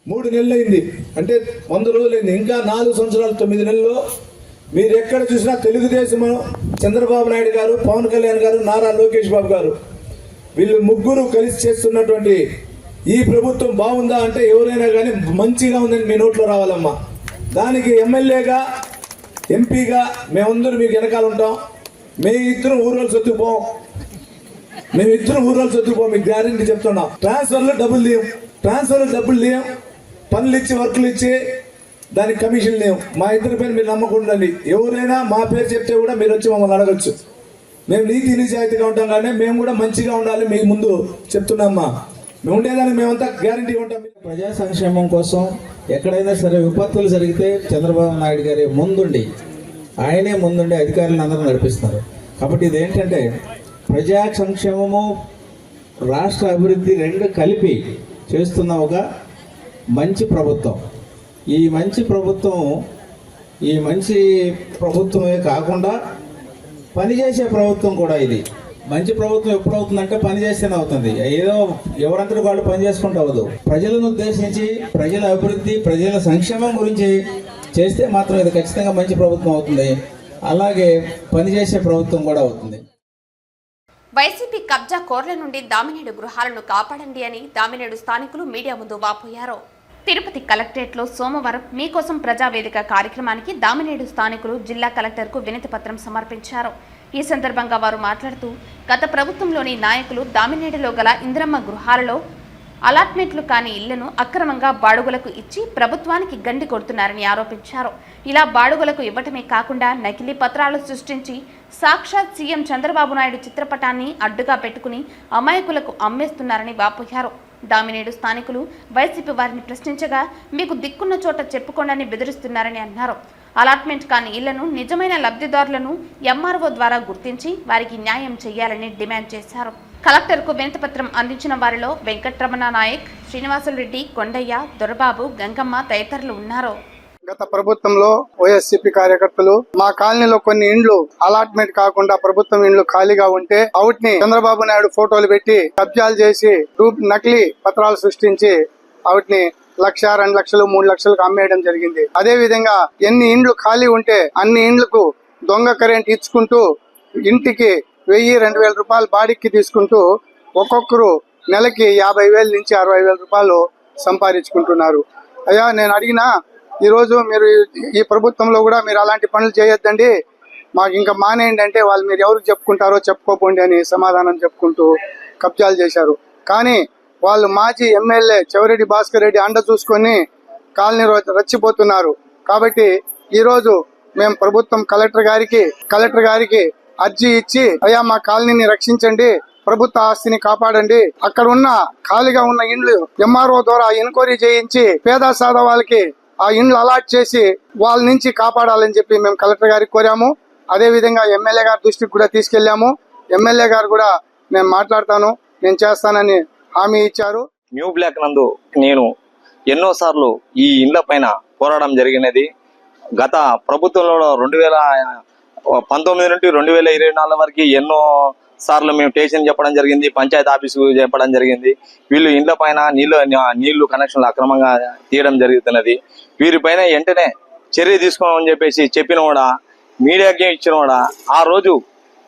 [SPEAKER 7] 3 నెలలైంది అంటే 100 రోజులైంది. ఇంకా 4 సంవత్సరాలు 9 నెలల్లో మీరు ఎక్కడ చూసినా తెలుగుదేశం చంద్రబాబు నాయుడు గారు, పవన్ కళ్యాణ్ గారు, నారా లోకేష్ బాబు గారు వీళ్ళు ముగ్గురు కలిసి చేస్తున్నటువంటి ఈ ప్రభుత్వం బాగుందా అంటే ఎవరైనా కానీ మంచిగా ఉందని మీ నోట్లో రావాలమ్మా. దానికి ఎమ్మెల్యేగా, ఎంపీగా మేమందరూ మీకు వెనకాల ఉంటాం. మేమిద్దరం ఊర్లో సొత్తుకుపోం, మీకు గ్యారెంటీ చెప్తున్నాం. ట్రాన్స్ఫర్లో డబ్బులు లేం, పనులు ఇచ్చి వర్కులు ఇచ్చి దానికి కమిషన్ లేవు. మా ఇద్దరి పేరు మీరు నమ్మకం ఉండాలి. ఎవరైనా మా పేరు చెప్తే కూడా మీరు వచ్చి మమ్మల్ని అడగచ్చు. మేము నీతి నిజాయితీగా ఉంటాం కానీ మేము కూడా మంచిగా ఉండాలి మీకు ముందు చెప్తున్నామ్మా. మేము ఉండేదానికి మేమంతా గ్యారంటీ ఉంటాం.
[SPEAKER 8] ప్రజా సంక్షేమం కోసం ఎక్కడైనా సరే విపత్తులు జరిగితే చంద్రబాబు నాయుడు గారి ఆయనే ముందుండి అధికారులను అందరూ నడిపిస్తున్నారు. కాబట్టి ఇదేంటంటే ప్రజా సంక్షేమము రాష్ట్ర అభివృద్ధి రెండు కలిపి చేస్తున్న ఒక మంచి ప్రభుత్వం. ఈ మంచి ప్రభుత్వమే కాకుండా పనిచేసే ప్రభుత్వం కూడా. ఇది మంచి ప్రభుత్వం ఎప్పుడు అవుతుందంటే పని చేస్తేనే అవుతుంది. ఏదో ఎవరంతటి వాళ్ళు పని చేసుకుంటూ అవ్వదు. ప్రజలను ఉద్దేశించి ప్రజల అభివృద్ధి ప్రజల సంక్షేమం గురించి చేస్తే మాత్రం ఇది ఖచ్చితంగా మంచి ప్రభుత్వం అవుతుంది. అలాగే పనిచేసే ప్రభుత్వం కూడా అవుతుంది.
[SPEAKER 1] వైసీపీ కబ్జా కోర్ల నుండి దామినేడు గృహాలను కాపాడండి అని దామినేడు స్థానికులు మీడియా ముందు వాపోయారు. తిరుపతి కలెక్టరేట్లో సోమవారం మీకోసం ప్రజావేదిక కార్యక్రమానికి దామినేడు స్థానికులు జిల్లా కలెక్టర్కు వినతి పత్రం సమర్పించారు. ఈ సందర్భంగా వారు మాట్లాడుతూ గత ప్రభుత్వంలోని నాయకులు దామినేడులో గల ఇందిరమ్మ గృహాలలో అలాట్మెంట్లు కాని ఇళ్లను అక్రమంగా బాడుగులకు ఇచ్చి ప్రభుత్వానికి గండి కొడుతున్నారని ఆరోపించారు. ఇలా బాడుగులకు ఇవ్వటమే కాకుండా నకిలీ పత్రాలు సృష్టించి సాక్షాత్ సీఎం చంద్రబాబు నాయుడు చిత్రపటాన్ని అడ్డుగా పెట్టుకుని అమాయకులకు అమ్మేస్తున్నారని వాపోయారు. దామినేడు స్థానికులు వైసీపీ వారిని ప్రశ్నించగా మీకు దిక్కున్న చోట చెప్పుకోండని బెదిరిస్తున్నారని అన్నారు. అలాట్మెంట్ కాని ఇళ్లను నిజమైన లబ్ధిదారులను ఎంఆర్ఓ ద్వారా గుర్తించి వారికి న్యాయం చేయాలని డిమాండ్ చేశారు. కలెక్టర్కు వినతిపత్రం అందించిన వారిలో వెంకట్రమణ నాయక్, శ్రీనివాసులరెడ్డి, కొండయ్య, దొరబాబు, గంగమ్మ తదితరులు ఉన్నారు.
[SPEAKER 9] గత ప్రభుత్వంలో వైఎస్సీపీ కార్యకర్తలు మా కాలనీలో కొన్ని ఇండ్లు అలాట్మెంట్ కాకుండా ప్రభుత్వం ఇండ్లు ఖాళీగా ఉంటే వాటిని చంద్రబాబు నాయుడు ఫోటోలు పెట్టి కబ్జాలు చేసి నకిలీ పత్రాలు సృష్టించి వాటిని 1,00,000, 2 లక్షలు, 3 లక్షలకు అమ్మేయడం జరిగింది. అదే విధంగా ఎన్ని ఇండ్లు ఖాళీ ఉంటే అన్ని ఇండ్లకు దొంగ కరెంట్ ఇచ్చుకుంటూ ఇంటికి 1,000-2,000 రూపాయలు బాడికి తీసుకుంటూ ఒక్కొక్కరు నెలకి 50,000 నుంచి 60,000 రూపాయలు సంపాదించుకుంటున్నారు. అయ్యా, నేను అడిగినా ఈరోజు మీరు ఈ ప్రభుత్వంలో కూడా మీరు అలాంటి పనులు చేయొద్దండి, మాకు ఇంకా మానేయండి అంటే వాళ్ళు మీరు ఎవరికి చెప్పుకుంటారో చెప్పుకోపోండి అని సమాధానం చెప్పుకుంటూ కబ్జాలు చేశారు. కానీ వాళ్ళు మాజీ ఎమ్మెల్యే చెవిరెడ్డి భాస్కర్ రెడ్డి అండ చూసుకొని కాలనీ రచ్చిపోతున్నారు. కాబట్టి ఈరోజు మేము ప్రభుత్వం కలెక్టర్ గారికి అర్జీ ఇచ్చి అయ్యా మా కాలనీని రక్షించండి, ప్రభుత్వ ఆస్తిని కాపాడండి, అక్కడ ఉన్న ఖాళీగా ఉన్న ఇండ్లు ఎంఆర్ఓ ద్వారా ఎంక్వైరీ చేయించి పేద సాదా వాళ్ళకి ఆ ఇండ్లు అలాట్ చేసి వాళ్ళ నుంచి కాపాడాలని చెప్పి మేము కలెక్టర్ గారికి కోరాము. అదే విధంగా ఎమ్మెల్యే గారి దృష్టికి కూడా తీసుకెళ్లాము. ఎమ్మెల్యే గారు కూడా నేను మాట్లాడతాను, నేను చేస్తానని హామీ ఇచ్చారు.
[SPEAKER 10] న్యూ బ్లాక్ నందు నేను ఎన్నోసార్లు ఈ ఇండ్ల పైన పోరాటం జరిగినది. గత ప్రభుత్వంలో 2019 నుండి 2024 వరకు ఎన్నో సార్లు మేము స్టేషన్ చెప్పడం జరిగింది, పంచాయతీ ఆఫీసు చెప్పడం జరిగింది. వీళ్ళు ఇండ్ల పైన నీళ్లు కనెక్షన్లు అక్రమంగా తీయడం జరుగుతున్నది. వీరిపైన వెంటనే చర్య తీసుకోమని చెప్పేసి చెప్పిన కూడా మీడియాకి ఇచ్చిన కూడా ఆ రోజు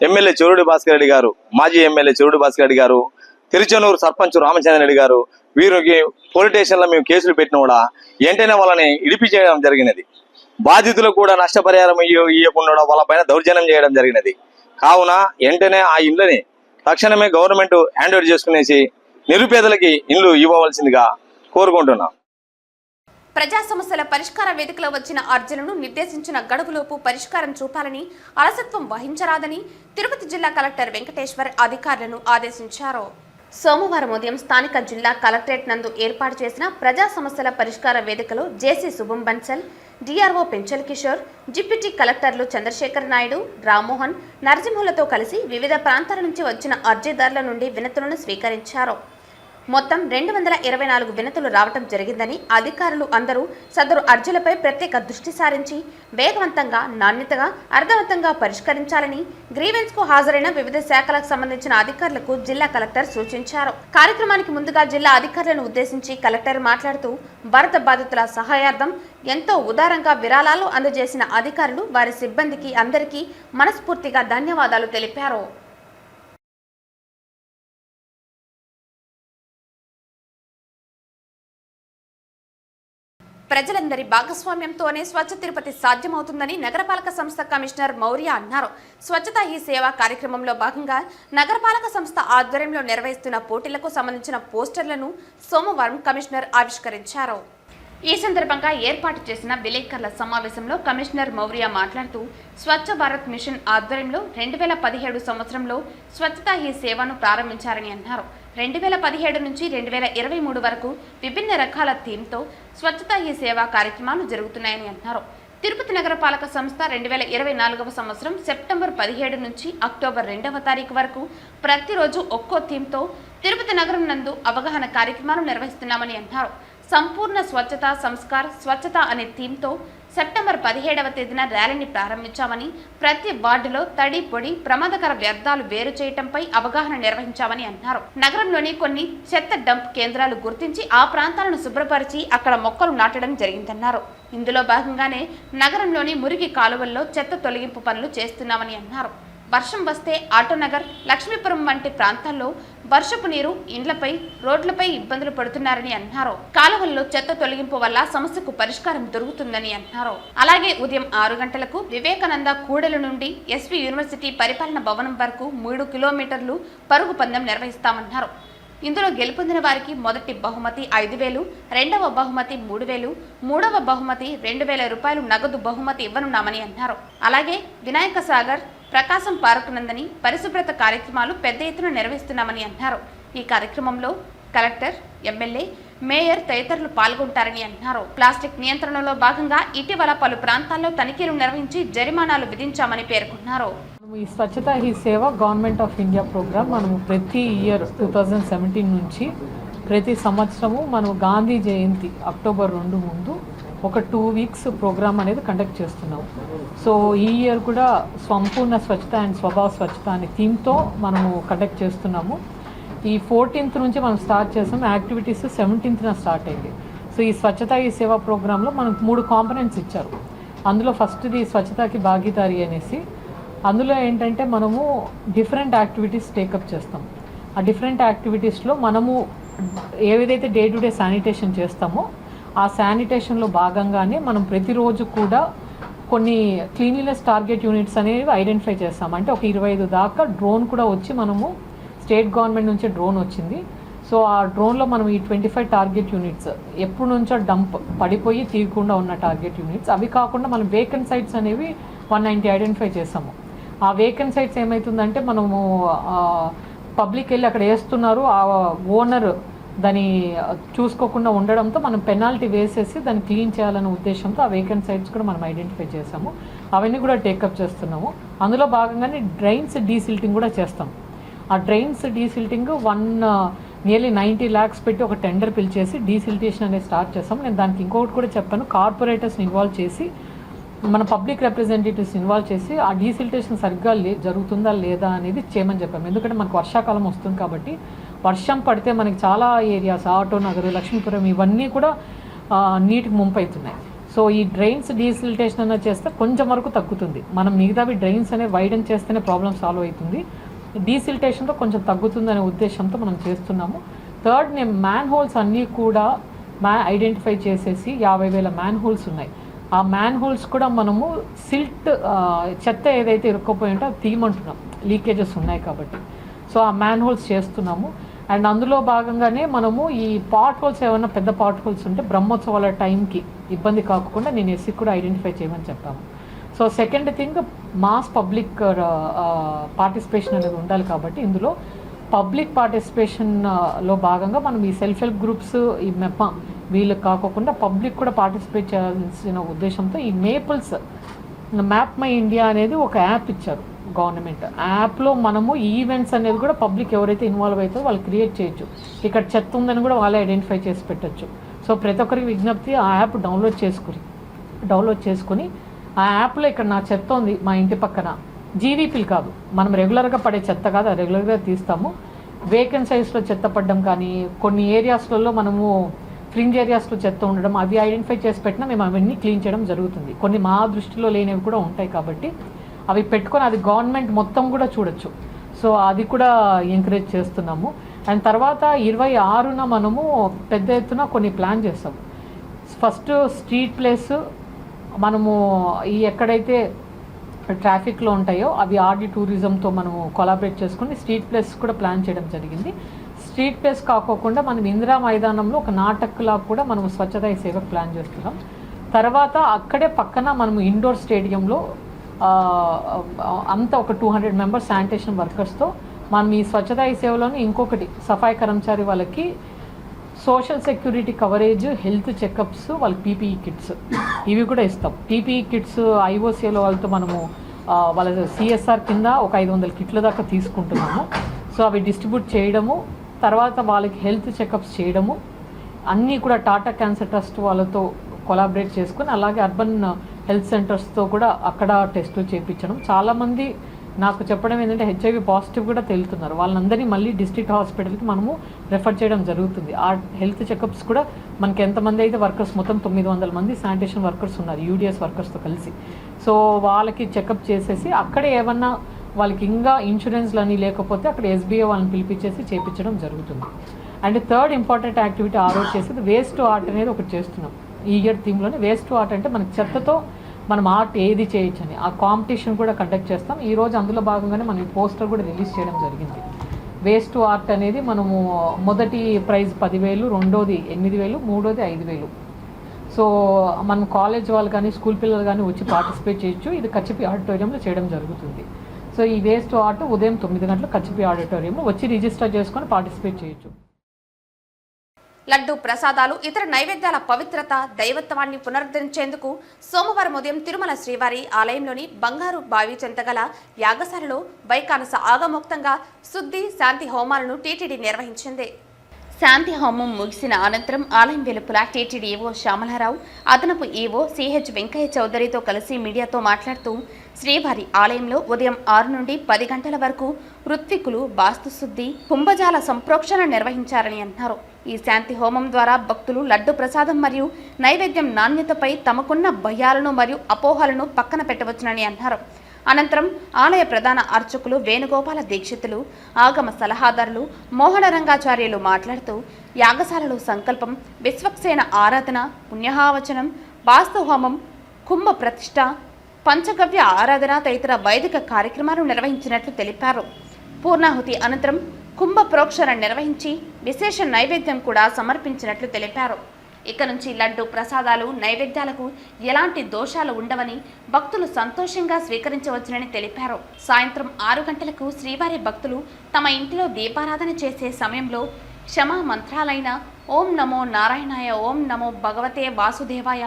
[SPEAKER 10] ఎమ్మెల్యే చెవిరెడ్డి భాస్కర్ రెడ్డి గారు, మాజీ ఎమ్మెల్యే చెవిరెడ్డి భాస్కర్ రెడ్డి గారు, తిరుచనూరు సర్పంచ్ రామచంద్ర రెడ్డి గారు వీరికి పోలీస్ స్టేషన్లో మేము కేసులు పెట్టిన కూడా వెంటనే వాళ్ళని ఇడిపి చేయడం జరిగినది. బాధితులకు కూడా నష్టపరిహారం ఇవ్వకుండా వాళ్ళ పైన దౌర్జన్యం చేయడం జరిగినది. కావున వెంటనే ఆ ఇండ్లని తక్షణమే గవర్నమెంట్ హ్యాండ్ ఓవర్ చేసుకునేసి నిరుపేదలకి ఇండ్లు ఇవ్వవలసిందిగా కోరుకుంటున్నాం.
[SPEAKER 1] ప్రజా సమస్యల పరిష్కార వేదికలో వచ్చిన అర్జీలను నిర్దేశించిన గడువులోపు పరిష్కారం చూపాలని, అలసత్వం వహించరాదని తిరుపతి జిల్లా కలెక్టర్ వెంకటేశ్వర్ అధికారులను ఆదేశించారు. సోమవారం ఉదయం స్థానిక జిల్లా కలెక్టరేట్ నందు ఏర్పాటు చేసిన ప్రజా సమస్యల పరిష్కార వేదికలో జేసీ శుభం బన్సల్, డిఆర్ఓ పెంచల్ కిషోర్, డిప్యూటీ కలెక్టర్లు చంద్రశేఖర్ నాయుడు, రామ్మోహన్, నరసింహులతో కలిసి వివిధ ప్రాంతాల నుంచి వచ్చిన అర్జీదారుల నుండి వినతులను స్వీకరించారు. మొత్తం 224 వినతులు రావటం జరిగిందని అధికారులు అందరూ సదరు అర్జీలపై ప్రత్యేక దృష్టి సారించి వేగవంతంగా, నాణ్యతగా, అర్థవంతంగా పరిష్కరించాలని గ్రీవెన్స్ కు హాజరైన వివిధ శాఖలకు సంబంధించిన అధికారులకు జిల్లా కలెక్టర్ సూచించారు. కార్యక్రమానికి ముందుగా జిల్లా అధికారులను ఉద్దేశించి కలెక్టర్ మాట్లాడుతూ వరద బాధితుల సహాయార్థం ఎంతో ఉదారంగా విరాళాలు అందజేసిన అధికారులు, వారి సిబ్బందికి అందరికీ మనస్ఫూర్తిగా ధన్యవాదాలు తెలిపారు. ప్రజలందరి భాగస్వామ్యంతోనే స్వచ్ఛ తిరుపతి సాధ్యమవుతుందని నగరపాలక సంస్థ కమిషనర్ మౌర్య అన్నారు. స్వచ్ఛతా హీ సేవ కార్యక్రమంలో భాగంగా నగరపాలక సంస్థ ఆధ్వర్యంలో నిర్వహిస్తున్న పోటీలకు సంబంధించిన పోస్టర్లను సోమవారం కమిషనర్ ఆవిష్కరించారు. ఈ సందర్భంగా ఏర్పాటు చేసిన విలేకరుల సమావేశంలో కమిషనర్ మౌర్య మాట్లాడుతూ స్వచ్ఛ భారత్ మిషన్ ఆధ్వర్యంలో 2017 సంవత్సరంలో స్వచ్ఛతా హీ సేవను ప్రారంభించారని అన్నారు. 2017 నుంచి 2023 వరకు విభిన్న రకాల థీమ్తో స్వచ్ఛతా హీ సేవా కార్యక్రమాలు జరుగుతున్నాయని అన్నారు. తిరుపతి నగరపాలక సంస్థ 2024వ సంవత్సరం సెప్టెంబర్ 17 నుంచి అక్టోబర్ 2వ తారీఖు వరకు ప్రతిరోజు ఒక్కో థీమ్తో తిరుపతి నగరం నందు అవగాహన కార్యక్రమాలు నిర్వహిస్తున్నామని అన్నారు. సంపూర్ణ స్వచ్ఛత సంస్కార్ స్వచ్ఛత అనే థీమ్తో సెప్టెంబర్ 17వ తేదీన ర్యాలీని ప్రారంభించామని, ప్రతి వార్డులో తడి పొడి ప్రమాదకర వ్యర్థాలు వేరు చేయటంపై అవగాహన నిర్వహించామని అన్నారు. నగరంలోని కొన్ని చెత్త డంప్ కేంద్రాలు గుర్తించి ఆ ప్రాంతాలను శుభ్రపరిచి అక్కడ మొక్కలు నాటడం జరిగిందన్నారు. ఇందులో భాగంగానే నగరంలోని మురికి కాలువల్లో చెత్త తొలగింపు పనులు చేస్తున్నామని అన్నారు. వర్షం వస్తే ఆటోనగర్, లక్ష్మీపురం వంటి ప్రాంతాల్లో వర్షపు నీరు ఇండ్లపై, రోడ్లపై ఇబ్బందులు పడుతున్నారని అన్నారు. కాలువల్లో చెత్త తొలగింపు వల్ల సమస్యకు పరిష్కారం దొరుకుతుందని అన్నారు. అలాగే ఉదయం 6 గంటలకు వివేకానంద కూడలి నుండి ఎస్వి యూనివర్సిటీ పరిపాలన భవనం వరకు 3 కిలోమీటర్లు పరుగు పందెం నిర్వహిస్తామన్నారు. ఇందులో గెలుపొందిన వారికి మొదటి బహుమతి 5,000, రెండవ బహుమతి 3,000, మూడవ బహుమతి 2,000 రూపాయలు నగదు బహుమతి ఇవ్వనున్నామని అన్నారు. అలాగే వినాయక సాగర్, ప్రకాశం పార్క్ నందని పరిశుభ్రత కార్యక్రమాలు పెద్ద ఎత్తున నిర్వహిస్తున్నామని అన్నారు. ఈ కార్యక్రమంలో కలెక్టర్, ఎమ్మెల్యే, మేయర్ తదితరులు పాల్గొంటారని అన్నారు. ప్లాస్టిక్ నియంత్రణలో భాగంగా ఇటీవల పలు ప్రాంతాల్లో తనిఖీలు నిర్వహించి జరిమానాలు విధించామని పేర్కొన్నారు.
[SPEAKER 11] ఈ స్వచ్ఛతా హీ సేవ గవర్నమెంట్ ఆఫ్ ఇండియా ప్రోగ్రామ్ మనము ప్రతి ఇయర్ 2017 నుంచి ప్రతి సంవత్సరము మనం గాంధీ జయంతి అక్టోబర్ 2 ముందు ఒక 2 వీక్స్ ప్రోగ్రామ్ అనేది కండక్ట్ చేస్తున్నాము. సో ఈ ఇయర్ కూడా సంపూర్ణ స్వచ్ఛత అండ్ స్వభావ స్వచ్ఛత అనే థీమ్తో మనము కండక్ట్ చేస్తున్నాము. ఈ 14th నుంచి మనం స్టార్ట్ చేసాం. యాక్టివిటీస్ 17th స్టార్ట్ అయింది. సో ఈ స్వచ్ఛతా ఈ సేవా ప్రోగ్రాంలో మనకు 3 కాంపనెంట్స్ ఇచ్చారు. అందులో ఫస్ట్ది స్వచ్ఛతాకి భాగీదారి అనేసి, అందులో ఏంటంటే మనము డిఫరెంట్ యాక్టివిటీస్ టేకప్ చేస్తాం. ఆ డిఫరెంట్ యాక్టివిటీస్లో మనము ఏదైతే డే టు డే శానిటేషన్ చేస్తామో ఆ శానిటేషన్లో భాగంగానే మనం ప్రతిరోజు కూడా కొన్ని క్లీన్లీనెస్ టార్గెట్ యూనిట్స్ అనేవి ఐడెంటిఫై చేస్తాం. అంటే ఒక 25 దాకా డ్రోన్ కూడా వచ్చి మనము స్టేట్ గవర్నమెంట్ నుంచి డ్రోన్ వచ్చింది. సో ఆ డ్రోన్లో మనం ఈ 25 టార్గెట్ యూనిట్స్ ఎప్పుడు నుంచో డంప్ పడిపోయి తీయకుండా ఉన్న టార్గెట్ యూనిట్స్, అవి కాకుండా మనం వేకెంట్ సైట్స్ అనేవి 190 ఐడెంటిఫై చేసాము. ఆ వేకెంట్ సైట్స్ ఏమవుతుందంటే మనము పబ్లిక్ వెళ్ళి అక్కడ వేస్తున్నారు, ఆ ఓనర్ దాన్ని చూసుకోకుండా ఉండడంతో మనం పెనాల్టీ వేసేసి దాన్ని క్లీన్ చేయాలనే ఉద్దేశంతో ఆ వేకెంట్ సైట్స్ కూడా మనం ఐడెంటిఫై చేసాము. అవన్నీ కూడా టేకప్ చేస్తున్నాము. అందులో భాగంగానే డ్రైన్స్ డీసిల్టింగ్ కూడా చేస్తాం. ఆ డ్రైన్స్ డీసిల్టింగ్ నియర్లీ 90 lakhs పెట్టి ఒక టెండర్ పిలిచేసి డీసిల్టేషన్ అనేది స్టార్ట్ చేస్తాం. నేను దానికి ఇంకొకటి కూడా చెప్పాను, కార్పొరేటర్స్ని ఇన్వాల్వ్ చేసి మన పబ్లిక్ రిప్రజెంటేటివ్స్ ఇన్వాల్వ్ చేసి ఆ డీసిల్టేషన్ సరిగ్గా జరుగుతుందా లేదా అనేది చేయమని చెప్పాము. ఎందుకంటే మనకు వర్షాకాలం వస్తుంది కాబట్టి వర్షం పడితే మనకి చాలా ఏరియాస్, ఆటో నగర్, లక్ష్మీపురం ఇవన్నీ కూడా నీటికి ముంపవుతున్నాయి. సో ఈ డ్రైన్స్ డీసిల్టేషన్ అనేది చేస్తే కొంచెం వరకు తగ్గుతుంది. మనం మిగతావి డ్రైన్స్ అనేవి వైడెన్ చేస్తేనే ప్రాబ్లం సాల్వ్ అవుతుంది. డీసిల్టేషన్తో కొంచెం తగ్గుతుందనే ఉద్దేశంతో మనం చేస్తున్నాము. థర్డ్, నేను మ్యాన్ హోల్స్ అన్నీ కూడా ఐడెంటిఫై చేసేసి 50,000 మ్యాన్ హోల్స్ ఉన్నాయి. ఆ మ్యాన్ హోల్స్ కూడా మనము సిల్ట్ చెత్త ఏదైతే ఇరుక్కుపోయి ఉంటే అది తీయమంటున్నాం, లీకేజెస్ ఉన్నాయి కాబట్టి. సో ఆ మ్యాన్ హోల్స్ చేస్తున్నాము. అండ్ అందులో భాగంగానే మనము ఈ పాట్ హోల్స్ ఏమైనా పెద్ద పాట్ హోల్స్ ఉంటే బ్రహ్మోత్సవాల టైంకి ఇబ్బంది కాకుండా నేను ఎస్సీ కూడా ఐడెంటిఫై చేయమని చెప్పాము. So second thing, mass public participation అనేది ఉండాలి కాబట్టి ఇందులో పబ్లిక్ పార్టిసిపేషన్లో భాగంగా మనం ఈ సెల్ఫ్ హెల్ప్ గ్రూప్స్, ఈ మెప్ప వీళ్ళకి కాకుండా పబ్లిక్ కూడా పార్టిసిపేట్ చేయాల్సిన ఉద్దేశంతో ఈ మేపుల్స్ మ్యాప్ మై ఇండియా అనేది ఒక యాప్ ఇచ్చారు గవర్నమెంట్. యాప్లో మనము ఈవెంట్స్ అనేది కూడా పబ్లిక్ ఎవరైతే ఇన్వాల్వ్ అవుతారో వాళ్ళు క్రియేట్ చేయొచ్చు. ఇక్కడ చెత్త ఉందని కూడా వాళ్ళే ఐడెంటిఫై చేసి పెట్టచ్చు. సో ప్రతి ఒక్కరికి విజ్ఞప్తి, ఆ యాప్ డౌన్లోడ్ చేసుకుని ఆ యాప్లో ఇక్కడ నా చెత్త ఉంది మా ఇంటి పక్కన, జీవీపీలు కాదు, మనం రెగ్యులర్గా పడే చెత్త కాదు, అది రెగ్యులర్గా తీస్తాము. వేకెంట్ సైజ్లో చెత్త పడడం కానీ, కొన్ని ఏరియాస్లలో మనము ఫ్రింజ్ ఏరియాస్లో చెత్త ఉండడం, అవి ఐడెంటిఫై చేసి పెట్టినా మేము అవన్నీ క్లీన్ చేయడం జరుగుతుంది. కొన్ని మా దృష్టిలో లేనివి కూడా ఉంటాయి కాబట్టి అవి పెట్టుకొని అది గవర్నమెంట్ మొత్తం కూడా చూడొచ్చు. సో అది కూడా ఎంకరేజ్ చేస్తున్నాము. అండ్ తర్వాత 26న మనము పెద్ద ఎత్తున కొన్ని ప్లాన్ చేస్తాము. ఫస్ట్ స్ట్రీట్ ప్లేస్ మనము ఈ ఎక్కడైతే ట్రాఫిక్లో ఉంటాయో అవి ఆర్డీ టూరిజంతో మనము కొలాబరేట్ చేసుకుని స్ట్రీట్ ప్లేస్ కూడా ప్లాన్ చేయడం జరిగింది. స్ట్రీట్ ప్లేస్ కాకోకుండా మనం ఇందిరా మైదానంలో ఒక నాటక్లా కూడా మనం స్వచ్ఛతా హీ సేవ ప్లాన్ చేస్తున్నాం. తర్వాత అక్కడే పక్కన మనము ఇండోర్ స్టేడియంలో అంతా ఒక 200 మెంబర్స్ శానిటేషన్ వర్కర్స్తో మనం ఈ స్వచ్ఛతా హీ సేవలోని ఇంకొకటి సఫాయి కర్మచారి వాళ్ళకి social security coverage, health checkups, వాళ్ళకి పీపీఈ కిట్స్ ఇవి కూడా ఇస్తాం. పీపీఈ కిట్స్ ఐఓసీలో వాళ్ళతో మనము వాళ్ళ సిఎస్ఆర్ కింద ఒక 500 కిట్ల దాకా తీసుకుంటున్నాము. సో అవి డిస్ట్రిబ్యూట్ చేయడము, తర్వాత వాళ్ళకి హెల్త్ చెకప్స్ చేయడము అన్నీ కూడా టాటా క్యాన్సర్ ట్రస్ట్ వాళ్ళతో కొలాబరేట్ చేసుకొని, అలాగే అర్బన్ హెల్త్ సెంటర్స్తో కూడా అక్కడ టెస్టులు చేయించడం. చాలామంది నాకు చెప్పడం ఏంటంటే హెచ్ఐవి పాజిటివ్ కూడా తేలుతున్నారు. వాళ్ళందరినీ మళ్ళీ డిస్ట్రిక్ట్ హాస్పిటల్కి మనము రెఫర్ చేయడం జరుగుతుంది. ఆ హెల్త్ చెకప్స్ కూడా మనకి ఎంతమంది అయితే వర్కర్స్, మొత్తం 900 మంది శానిటేషన్ వర్కర్స్ ఉన్నారు యూడిఎస్ వర్కర్స్తో కలిసి. సో వాళ్ళకి చెకప్ చేసేసి అక్కడే ఏమన్నా వాళ్ళకి ఇంకా ఇన్సూరెన్స్లు అని లేకపోతే అక్కడ ఎస్బీఐ వాళ్ళని పిలిపించేసి చేయించడం జరుగుతుంది. అండ్ థర్డ్ ఇంపార్టెంట్ యాక్టివిటీ ఆ రోజు చేసేది వేస్ట్ టు ఆర్ట్ అనేది ఒకటి చేస్తున్నాం. ఈ ఇయర్ థీమ్లోనే వేస్ట్ టు ఆర్ట్ అంటే మనకి చెత్తతో మనం ఆర్ట్ ఏది చేయొచ్చని ఆ కాంపిటీషన్ కూడా కండక్ట్ చేస్తాం. ఈరోజు అందులో భాగంగానే మనం పోస్టర్ కూడా రిలీజ్ చేయడం జరిగింది. వేస్ట్ టు ఆర్ట్ అనేది మనము మొదటి ప్రైజ్ 10,000, రెండోది 8,000, మూడోది 5,000. సో మనం కాలేజ్ వాళ్ళు కానీ స్కూల్ పిల్లలు కానీ వచ్చి పార్టిసిపేట్ చేయొచ్చు. ఇది కచ్చిపి ఆడిటోరియంలో చేయడం జరుగుతుంది. సో ఈ వేస్ట్ టు ఆర్ట్ ఉదయం 9 గంటలకు కచ్చిపి ఆడిటోరియంలో వచ్చి రిజిస్టర్ చేసుకొని పార్టిసిపేట్ చేయొచ్చు.
[SPEAKER 1] లడ్డు ప్రసాదాలు, ఇతర నైవేద్యాల పవిత్రత, దైవత్వాన్ని పునరుద్ధరించేందుకు సోమవారం ఉదయం తిరుమల శ్రీవారి ఆలయంలోని బంగారు బావి చెంతగల యాగశాలలో వైకానస ఆగమోక్తంగా శుద్ధి, శాంతి హోమాలను టీటీడీ నిర్వహించింది. శాంతి హోమం ముగిసిన అనంతరం ఆలయం వెలుపల టీటీడీ ఈవో శ్యామలారావు, అదనపు ఈవో సిహెచ్ వెంకయ్య చౌదరితో కలిసి మీడియాతో మాట్లాడుతూ శ్రీవారి ఆలయంలో ఉదయం 6 నుండి 10 గంటల వరకు ఋత్వికులు వాస్తుశుద్ధి, కుంభజాల సంప్రోక్షణ నిర్వహించారని అన్నారు. ఈ శాంతి హోమం ద్వారా భక్తులు లడ్డు ప్రసాదం మరియు నైవేద్యం నాణ్యతపై తమకున్న భయాలను మరియు అపోహలను పక్కన పెట్టవచ్చునని అన్నారు. అనంతరం ఆలయ ప్రధాన అర్చకులు వేణుగోపాల దీక్షితులు, ఆగమ సలహాదారులు మోహనరంగాచార్యులు మాట్లాడుతూ యాగశాలలో సంకల్పం, విశ్వక్సేన ఆరాధన, పుణ్యహావచనం, వాస్తు హోమం, కుంభ ప్రతిష్ఠ, పంచగవ్య ఆరాధన తదితర వైదిక కార్యక్రమాలు నిర్వహించినట్లు తెలిపారు. పూర్ణాహుతి అనంతరం కుంభ ప్రోక్షణ నిర్వహించి విశేష నైవేద్యం కూడా సమర్పించినట్లు తెలిపారు. ఇక నుంచి లడ్డు ప్రసాదాలు, నైవేద్యాలకు ఎలాంటి దోషాలు ఉండవని భక్తులు సంతోషంగా స్వీకరించవచ్చునని తెలిపారు. సాయంత్రం 6 గంటలకు శ్రీవారి భక్తులు తమ ఇంటిలో దీపారాధన చేసే సమయంలో క్షమా మంత్రాలైన ఓం నమో నారాయణాయ, ఓం నమో భగవతే వాసుదేవాయ,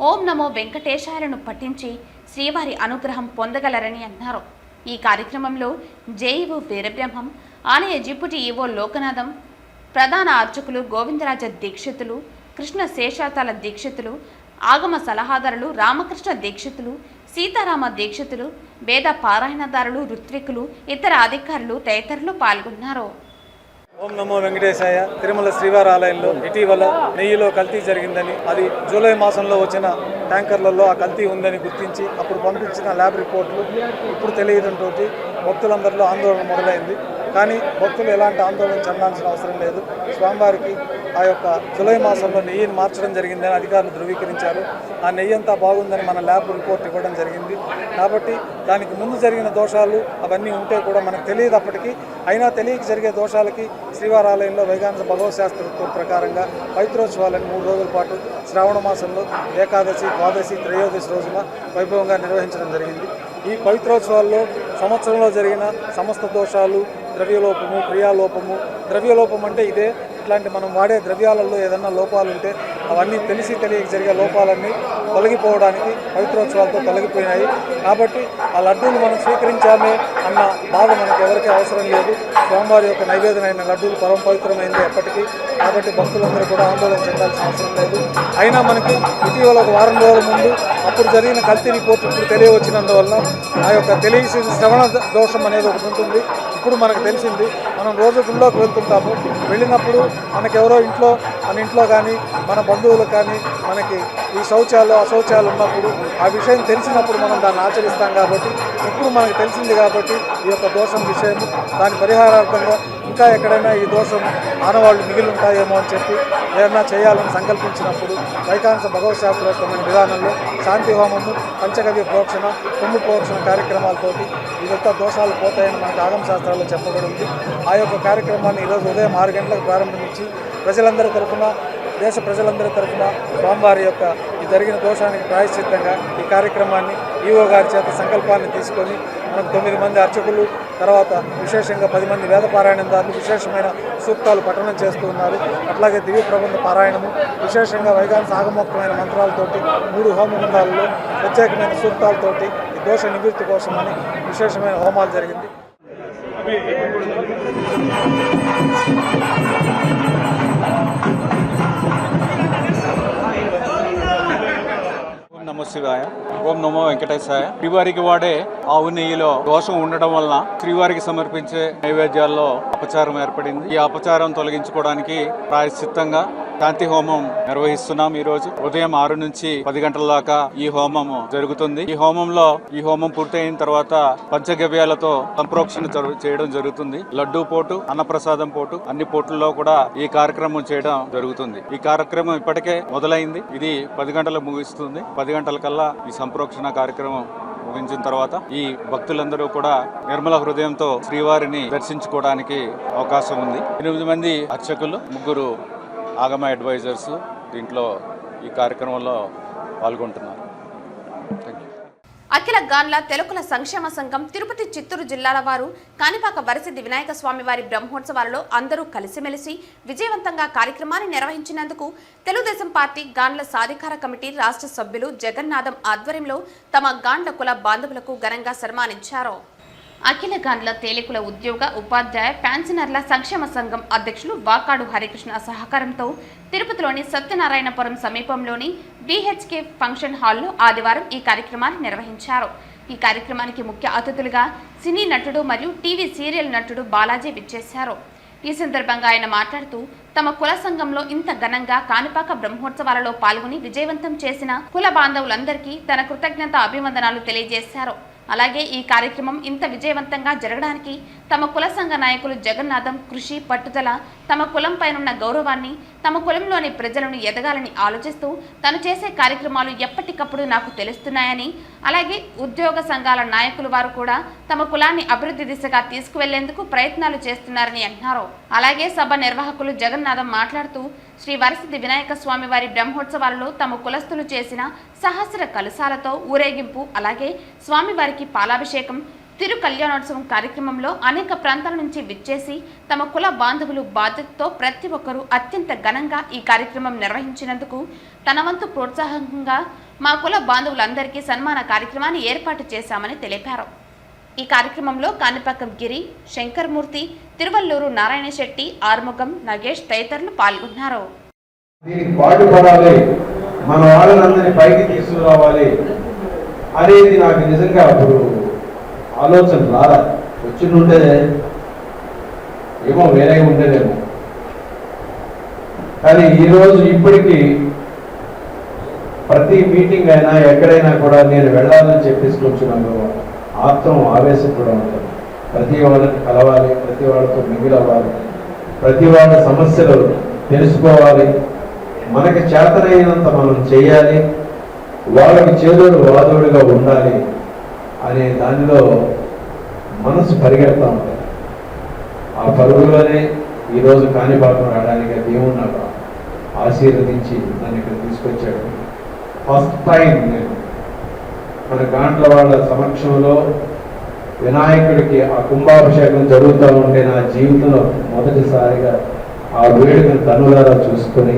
[SPEAKER 1] ఓం నమో వెంకటేశాయలను పఠించి శ్రీవారి అనుగ్రహం పొందగలరని అన్నారు. ఈ కార్యక్రమంలో జేఈఓ వీరబ్రహ్మం, ఆలయ డిప్యూటీ ఈవో లోకనాథం, ప్రధాన అర్చకులు గోవిందరాజ దీక్షితులు, కృష్ణ శేషాతాల దీక్షితులు, ఆగమ సలహాదారులు రామకృష్ణ దీక్షితులు, సీతారామ దీక్షితులు, వేద పారాయణదారులు, ఋత్వికులు, ఇతర అధికారులు తదితరులు పాల్గొన్నారు.
[SPEAKER 12] ఓం నమో వెంకటేశాయ. తిరుమల శ్రీవారి ఆలయంలో ఇటీవల నెయ్యిలో కల్తీ జరిగిందని, అది జూలై మాసంలో వచ్చిన ట్యాంకర్లలో ఆ కల్తీ ఉందని గుర్తించి అప్పుడు పంపించిన ల్యాబ్ రిపోర్టులు ఇప్పుడు తెలియడంతో భక్తులందరిలో ఆందోళన మొదలైంది. కానీ భక్తులు ఎలాంటి ఆందోళన చెందాల్సిన అవసరం లేదు. స్వామివారికి ఆ యొక్క జూలై మాసంలో నెయ్యిని మార్చడం జరిగిందని అధికారులు ధృవీకరించారు. ఆ నెయ్యి అంతా బాగుందని మన ల్యాబ్ రిపోర్ట్ ఇవ్వడం జరిగింది. కాబట్టి దానికి ముందు జరిగిన దోషాలు అవన్నీ ఉంటే కూడా మనకు తెలియదు. అప్పటికీ అయినా తెలియక జరిగే దోషాలకి శ్రీవారాలయంలో వైకానస భగవత్ శాస్త్ర ప్రకారంగా పవిత్రోత్సవాలను 3 రోజుల పాటు శ్రావణ మాసంలో ఏకాదశి, ద్వాదశి, త్రయోదశి రోజున వైభవంగా నిర్వహించడం జరిగింది. ఈ పవిత్రోత్సవాల్లో సంవత్సరంలో జరిగిన సమస్త దోషాలు, ద్రవ్యలోపము, క్రియాలోపము, ద్రవ్యలోపం అంటే ఇదే, ఇట్లాంటి మనం వాడే ద్రవ్యాలలో ఏదన్నా లోపాలు ఉంటే అవన్నీ తెలిసి తెలియక జరిగే లోపాలన్నీ తొలగిపోవడానికి పవిత్రోత్సవాలతో తొలగిపోయినాయి. కాబట్టి ఆ లడ్డూలు మనం స్వీకరించామే అన్న బాధ మనకు ఎవరికీ అవసరం లేదు. స్వామివారి యొక్క నైవేద్యం అయిన లడ్డూలు పరమ పవిత్రమైంది ఎప్పటికీ. కాబట్టి భక్తులందరూ కూడా ఆందోళన చెందాల్సిన అవసరం లేదు. అయినా మనకి ఇటీవల ఒక వారం రోజుల ముందు అప్పుడు జరిగిన కల్తీ రిపోర్ట్ ఇప్పుడు తెలియవచ్చినందువల్ల ఆ యొక్క తెలియసిన శ్రవణ దోషం అనేది ఒకటి ఉంటుంది. ఇప్పుడు మనకు తెలిసింది. మనం రోజు గుళ్ళోకి వెళ్తుంటాము, వెళ్ళినప్పుడు మనకెవరో ఇంట్లో మన ఇంట్లో కానీ మన బంధువులు కానీ మనకి ఈ శౌచాలు అశౌచాలు ఉన్నప్పుడు ఆ విషయం తెలిసినప్పుడు మనం దాన్ని ఆచరిస్తాం కాబట్టి ఇప్పుడు మనకు తెలిసింది కాబట్టి ఈ యొక్క దోషం విషయం దాని పరిహారార్థంగా ఇంకా ఎక్కడైనా ఈ దోషం ఆనవాళ్ళు మిగిలి ఉంటాయేమో అని చెప్పి ఏదైనా చేయాలని సంకల్పించినప్పుడు వైకాంస భగవత్ శాస్త్రోక్తమైన విధానంలో శాంతి హోమము, పంచగవ్య ప్రోక్షణ, కొమ్ము ప్రోక్షణ కార్యక్రమాలతోటి ఇదంతా దోషాలు పోతాయని మనకు ఆగమ శాస్త్రాల్లో చెప్పబడింది. ఆ యొక్క కార్యక్రమాన్ని ఈరోజు ఉదయం 6 గంటలకు ప్రారంభించి ప్రజలందరి తరఫున, దేశ ప్రజలందరి తరఫున స్వామివారి యొక్క ఈ జరిగిన దోషానికి ప్రాయశ్చిత్తంగా ఈ కార్యక్రమాన్ని ఈఓ గారి చేత సంకల్పాన్ని తీసుకొని మనకు 9 మంది అర్చకులు, తర్వాత విశేషంగా 10 మంది వేద పారాయణదారులు విశేషమైన సూక్తాలు పఠనం చేస్తూ ఉన్నారు. అట్లాగే దివ్య ప్రబంధ పారాయణము, విశేషంగా వైకాంస ఆగమోక్తమైన మంత్రాలతోటి 3 హోమగుండాలలో ప్రత్యేకమైన సూక్తాలతోటి ఈ దోష నివృత్తి కోసమని విశేషమైన హోమాలు జరిగింది.
[SPEAKER 13] ఓం నమో శివాయ, ఓం నమో వెంకటేశాయ. శ్రీవారికి వాడే ఆవు నెయ్యిలో దోషం ఉండడం వలన శ్రీవారికి సమర్పించే నైవేద్యాల్లో అపచారం ఏర్పడింది. ఈ అపచారం తొలగించుకోవడానికి ప్రాయశ్చిత్తంగా శాంతి హోమం నిర్వహిస్తున్నాం. ఈ రోజు ఉదయం 6 నుంచి 10 గంటల దాకా ఈ హోమం జరుగుతుంది. ఈ హోమం పూర్తయిన తర్వాత పంచగవ్యాలతో సంప్రోక్షణ చేయడం జరుగుతుంది. లడ్డూ పోటు, అన్నప్రసాదం పోటు, అన్ని పోట్లలో కూడా ఈ కార్యక్రమం చేయడం జరుగుతుంది. ఈ కార్యక్రమం ఇప్పటికే మొదలైంది. ఇది 10 గంటలకు ముగిస్తుంది. 10 గంటల కల్లా ఈ సంప్రోక్షణ కార్యక్రమం ముగించిన తర్వాత ఈ భక్తులందరూ కూడా నిర్మల హృదయంతో శ్రీవారిని దర్శించుకోవడానికి అవకాశం ఉంది. 8 మంది అర్చకులు, 3 ఆగమ అడ్వైజర్స్ దీంట్లో ఈ కార్యక్రమంలో పాల్గొంటున్నారు.
[SPEAKER 1] అఖిల గాన్ల తెలుగుల సంక్షేమ సంఘం తిరుపతి, చిత్తూరు జిల్లాల వారు కాణిపాక వరసిద్ధి వినాయక స్వామి వారి బ్రహ్మోత్సవాలలో అందరూ కలిసిమెలిసి విజయవంతంగా కార్యక్రమాన్ని నిర్వహించినందుకు తెలుగుదేశం పార్టీ గాన్ల సాధికార కమిటీ రాష్ట్ర సభ్యులు జగన్నాథం ఆధ్వర్యంలో తమ గాండ్ల కుల బాంధవులకు ఘనంగా సన్మానించారు. అఖిల గాండ్ల తేలికుల ఉద్యోగ, ఉపాధ్యాయ, పెన్షనర్ల సంక్షేమ సంఘం అధ్యక్షులు వాకాడు హరికృష్ణ సహకారంతో తిరుపతిలోని సత్యనారాయణపురం సమీపంలోని BHK ఫంక్షన్ హాల్లో ఆదివారం ఈ కార్యక్రమాన్ని నిర్వహించారు. ఈ కార్యక్రమానికి ముఖ్య అతిథులుగా సినీ నటుడు మరియు టీవీ సీరియల్ నటుడు బాలాజీ విచ్చేశారు. ఈ సందర్భంగా ఆయన మాట్లాడుతూ తమ కుల సంఘంలో ఇంత ఘనంగా కాణిపాక బ్రహ్మోత్సవాలలో పాల్గొని విజయవంతం చేసిన కుల బాంధవులందరికీ తన కృతజ్ఞత అభివందనాలు తెలియజేశారు. అలాగే ఈ కార్యక్రమం ఇంత విజయవంతంగా జరగడానికి తమ కుల సంఘ నాయకులు జగన్నాథం కృషి, పట్టుదల, తమ కులంపైనున్న గౌరవాన్ని, తమ కులంలోని ప్రజలను ఎదగాలని ఆలోచిస్తూ తను చేసే కార్యక్రమాలు ఎప్పటికప్పుడు నాకు తెలుస్తున్నాయని, అలాగే ఉద్యోగ సంఘాల నాయకులు వారు కూడా తమ కులాన్ని అభివృద్ధి దిశగా తీసుకువెళ్లేందుకు ప్రయత్నాలు చేస్తున్నారని అన్నారు. అలాగే సభ నిర్వాహకులు జగన్నాథం మాట్లాడుతూ శ్రీ వరసిద్ధి వినాయక స్వామి వారి బ్రహ్మోత్సవాలలో తమ కులస్తులు చేసిన సహస్ర కలశాలతో ఊరేగింపు, అలాగే స్వామివారికి పాలాభిషేకం, తిరు కళ్యాణోత్సవం కార్యక్రమంలో అనేక ప్రాంతాల నుంచి విచ్చేసి తమ కుల బాంధవులు బాధ్యతతో ప్రతి ఒక్కరూ అత్యంత ఘనంగా ఈ కార్యక్రమం నిర్వహించినందుకు తన వంతు ప్రోత్సాహంగా మా కుల బాంధవులందరికీ సన్మాన కార్యక్రమాన్ని ఏర్పాటు చేశామని తెలిపారు. ఈ కార్యక్రమంలో కాణిపాకం గిరి, శంకర్మూర్తి, తిరువల్లూరు నారాయణ శెట్టి, ఆర్ముగం, నగేష్ తదితరులు పాల్గొన్నారు.
[SPEAKER 14] మన వాళ్ళందరినీ పైకి తీసుకురావాలి అనేది నాకు నిజంగా అప్పుడు ఆలోచన రారా, వచ్చింటే ఏమో వేరే ఉండేదేమో. కానీ ఈరోజు ఇప్పటికీ ప్రతి మీటింగ్ అయినా ఎక్కడైనా కూడా నేను వెళ్ళాలని చెప్పేసుకొచ్చినాను. ఆత్రం ఆవేశం కూడా ఉంటుంది. ప్రతి వాళ్ళని కలవాలి, ప్రతి వాళ్ళతో మిగిలవ్వాలి, ప్రతి వాళ్ళ సమస్యలు తెలుసుకోవాలి, మనకి చేతనైనంత మనం చేయాలి, వాళ్ళకి చేదోడు వాదోడుగా ఉండాలి అనే దానిలో మనసు పరిగెడతా ఉంటుంది. ఆ పరుగులోనే ఈరోజు కాణిపాకం రావడానికి దేవుడు నాకు ఆశీర్వదించి నన్ను ఇక్కడ తీసుకొచ్చాడు. ఫస్ట్ టైం నేను మన గాండ్ల వాళ్ళ సమక్షంలో వినాయకుడికి ఆ కుంభాభిషేకం జరుగుతూ ఉంటే నా జీవితంలో మొదటిసారిగా ఆ వేడుకను కన్నులారా చూసుకొని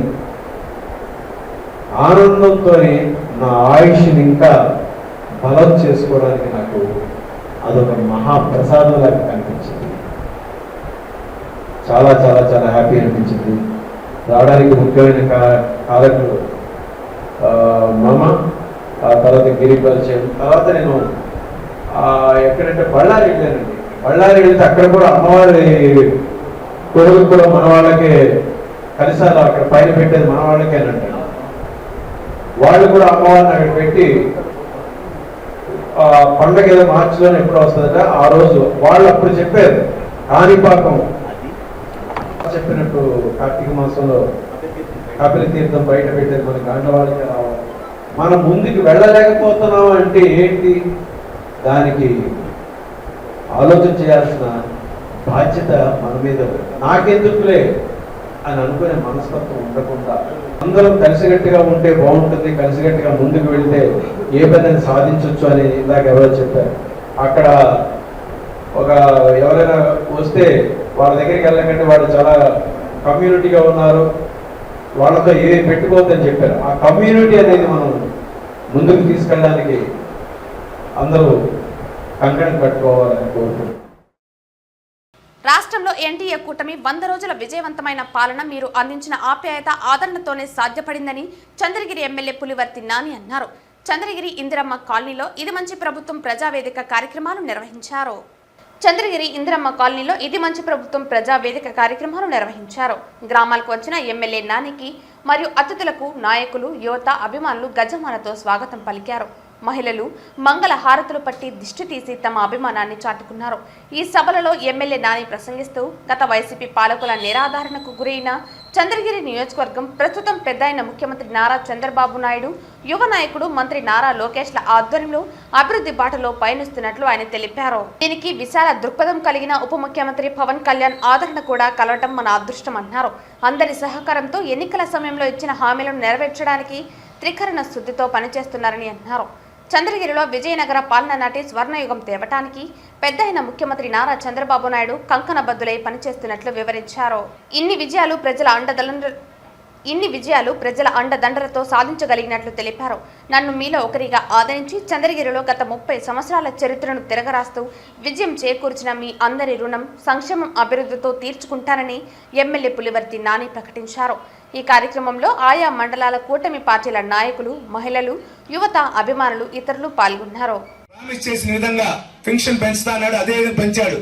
[SPEAKER 14] ఆనందంతో నా ఆయుష్ని ఇంకా బలం చేసుకోవడానికి నాకు అదొక మహాప్రసాదంలాగా కనిపించింది. చాలా చాలా చాలా హ్యాపీ అనిపించింది. రావడానికి ముఖ్యమైన కారకులు మామ, ఆ తర్వాత గిరి పరిచయం, తర్వాత నేను ఎక్కడంటే బళ్ళారి వెళ్ళానండి. బళ్ళారి వెళ్తే అక్కడ కూడా అమ్మవారి కొడుకు కూడా మన వాళ్ళకే కలిసాలు అక్కడ పైన పెట్టేది మన వాళ్ళకేనంటాడు. వాళ్ళు కూడా అమ్మవారిని అక్కడ పెట్టి పండగ ఏదో మార్చిలోనే ఎప్పుడు వస్తుందట ఆ రోజు వాళ్ళు అప్పుడు చెప్పారు కాణిపాకం చెప్పినట్టు కార్తీక మాసంలో కపిల తీర్థం బయట పెట్టేది మన గాంధవాళ్ళకి రావాలి. మనం ముందుకు వెళ్ళలేకపోతున్నాం అంటే ఏంటి, దానికి ఆలోచన చేయాల్సిన బాధ్యత మన మీద. నాకెందుకులే అని అనుకునే మనస్తత్వం ఉండకుండా అందరం కలిసిగట్టిగా ఉంటే బాగుంటుంది, కలిసిగట్టిగా ముందుకు వెళ్తే ఏ పని సాధించవచ్చు అని ఇందాక ఎవరో చెప్పారు. అక్కడ ఒక ఎవరైనా వస్తే వాళ్ళ దగ్గరికి వెళ్ళకంటే వాళ్ళు చాలా కమ్యూనిటీగా ఉన్నారు, వాళ్ళతో ఏది పెట్టుకోవద్దని చెప్పారు. ఆ కమ్యూనిటీ అనేది మనం ముందుకు తీసుకెళ్ళడానికి అందరూ కంకణం కట్టుకోవాలని కోరుకుంటున్నాం.
[SPEAKER 1] రాష్ట్రంలో ఎన్డీఏ కూటమి 100 రోజుల విజయవంతమైన పాలన మీరు అందించిన ఆప్యాయత ఆదరణతోనే సాధ్యపడిందని చంద్రగిరి ఎమ్మెల్యే పులివర్తి నాని అన్నారు. చంద్రగిరి ఇందిరమ్మ కాలనీలో ఇది మంచి ప్రభుత్వం ప్రజావేదిక కార్యక్రమాలు నిర్వహించారు. చంద్రగిరి ఇందిరమ్మ కాలనీలో ఇది మంచి ప్రభుత్వం ప్రజావేదిక కార్యక్రమాలు నిర్వహించారు. గ్రామాలకు వచ్చిన ఎమ్మెల్యే నానికి మరియు అతిథులకు నాయకులు, యువత, అభిమానులు గజమాలతో స్వాగతం పలికారు. మహిళలు మంగళ హారతులు పట్టి దిష్టి తీసి తమ అభిమానాన్ని చాటుకున్నారు. ఈ సభలలో ఎమ్మెల్యే నాని ప్రసంగిస్తూ గత వైసీపీ పాలకుల నిరాధారణకు గురైన చంద్రగిరి నియోజకవర్గం ప్రస్తుతం పెద్దయిన ముఖ్యమంత్రి నారా చంద్రబాబు నాయుడు, యువ నాయకుడు మంత్రి నారా లోకేష్ల ఆధ్వర్యంలో అభివృద్ధి బాటలో పయనిస్తున్నట్లు ఆయన తెలిపారు. దీనికి విశాల దృక్పథం కలిగిన ఉప ముఖ్యమంత్రి పవన్ కళ్యాణ్ ఆదరణ కూడా కలవటం మన అదృష్టం అన్నారు. అందరి సహకారంతో ఎన్నికల సమయంలో ఇచ్చిన హామీలను నెరవేర్చడానికి త్రికరణ శుద్ధితో పనిచేస్తున్నారని అన్నారు. చంద్రగిరిలో విజయనగర పాలన నాటి స్వర్ణయుగం తేవటానికి పెద్దయిన ముఖ్యమంత్రి నారా చంద్రబాబు నాయుడు కంకణబద్దులై పనిచేస్తున్నట్లు వివరించారు. ఇన్ని విజయాలు ప్రజల అండదండలతో సాధించగలిగినట్లు తెలిపారు. నన్ను మీలో ఒకరిగా ఆదరించి చంద్రగిరిలో గత 30 సంవత్సరాల చరిత్రను తిరగరాస్తూ విజయం చేకూర్చిన మీ అందరి రుణం సంక్షేమం అభివృద్ధితో తీర్చుకుంటానని ఎమ్మెల్యే పులివర్తి నాని ప్రకటించారు. ఈ కార్యక్రమంలో ఆయా మండలాల కూటమి పార్టీల నాయకులు, మహిళలు, యువత, అభిమానులు, ఇతరులు పాల్గొన్నారు.
[SPEAKER 7] ప్రామిస్ చేసిన విధంగా పెన్షన్ పెంచుతాడు, అదే విధంగా పెంచాడు.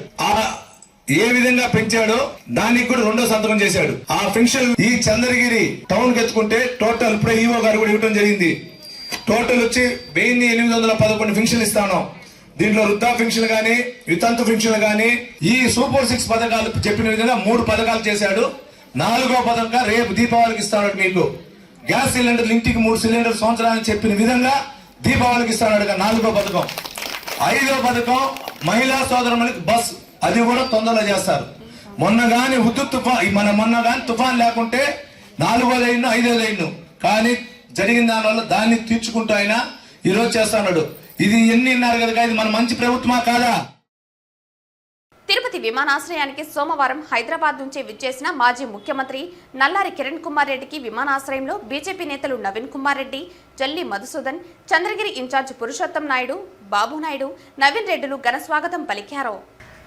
[SPEAKER 7] ఏ విధంగా పెంచాడో దానికి కూడా 2వ సంతకం చేశాడు. ఆ పెన్షన్ ఈ చంద్రగిరి టౌన్ కి ఎత్తుకుంటే టోటల్ ఇప్పుడు ఈవో గారు కూడా ఇవ్వడం జరిగింది. టోటల్ వచ్చి 1811 పెన్షన్ ఇస్తాను. దీంట్లో వృద్ధా పెన్షన్ గానీ, వితంతు పెన్షన్ గానీ, ఈ సూపర్ 6 పథకాలు చెప్పిన విధంగా 3 పథకాలు చేశాడు. 4వ పథకంగా రేపు దీపావళికి ఇస్తాడు. మీకు గ్యాస్ సిలిండర్లు ఇంటికి 3 సిలిండర్ సంవత్సరానికి చెప్పిన విధంగా దీపావళికి ఇస్తాడు. 4వ పథకం. 5వ పథకం మహిళా సోదరులకు బస్, అది కూడా తొందరలో చేస్తారు. మొన్న గాని తుఫాన్ లేకుంటే 4వ లైన్ 5వ లైన్ కానీ జరిగిన దానివల్ల దాన్ని తీర్చుకుంటూ ఆయన ఈరోజు చేస్తున్నాడు. ఇది ఎన్ని ఉన్నారు కదా, ఇది మన మంచి ప్రభుత్వమా కాదా?
[SPEAKER 1] తిరుపతి విమానాశ్రయానికి సోమవారం హైదరాబాద్ నుంచి విచ్చేసిన మాజీ ముఖ్యమంత్రి నల్లారి కిరణ్ కుమార్ రెడ్డికి విమానాశ్రయంలో బీజేపీ నేతలు నవీన్ కుమార్ రెడ్డి, జల్లి మధుసూదన్, చంద్రగిరి ఇన్ఛార్జ్ పురుషోత్తం నాయుడు, బాబు నాయుడు, నవీన్ రెడ్డిలు ఘన స్వాగతం పలికారు.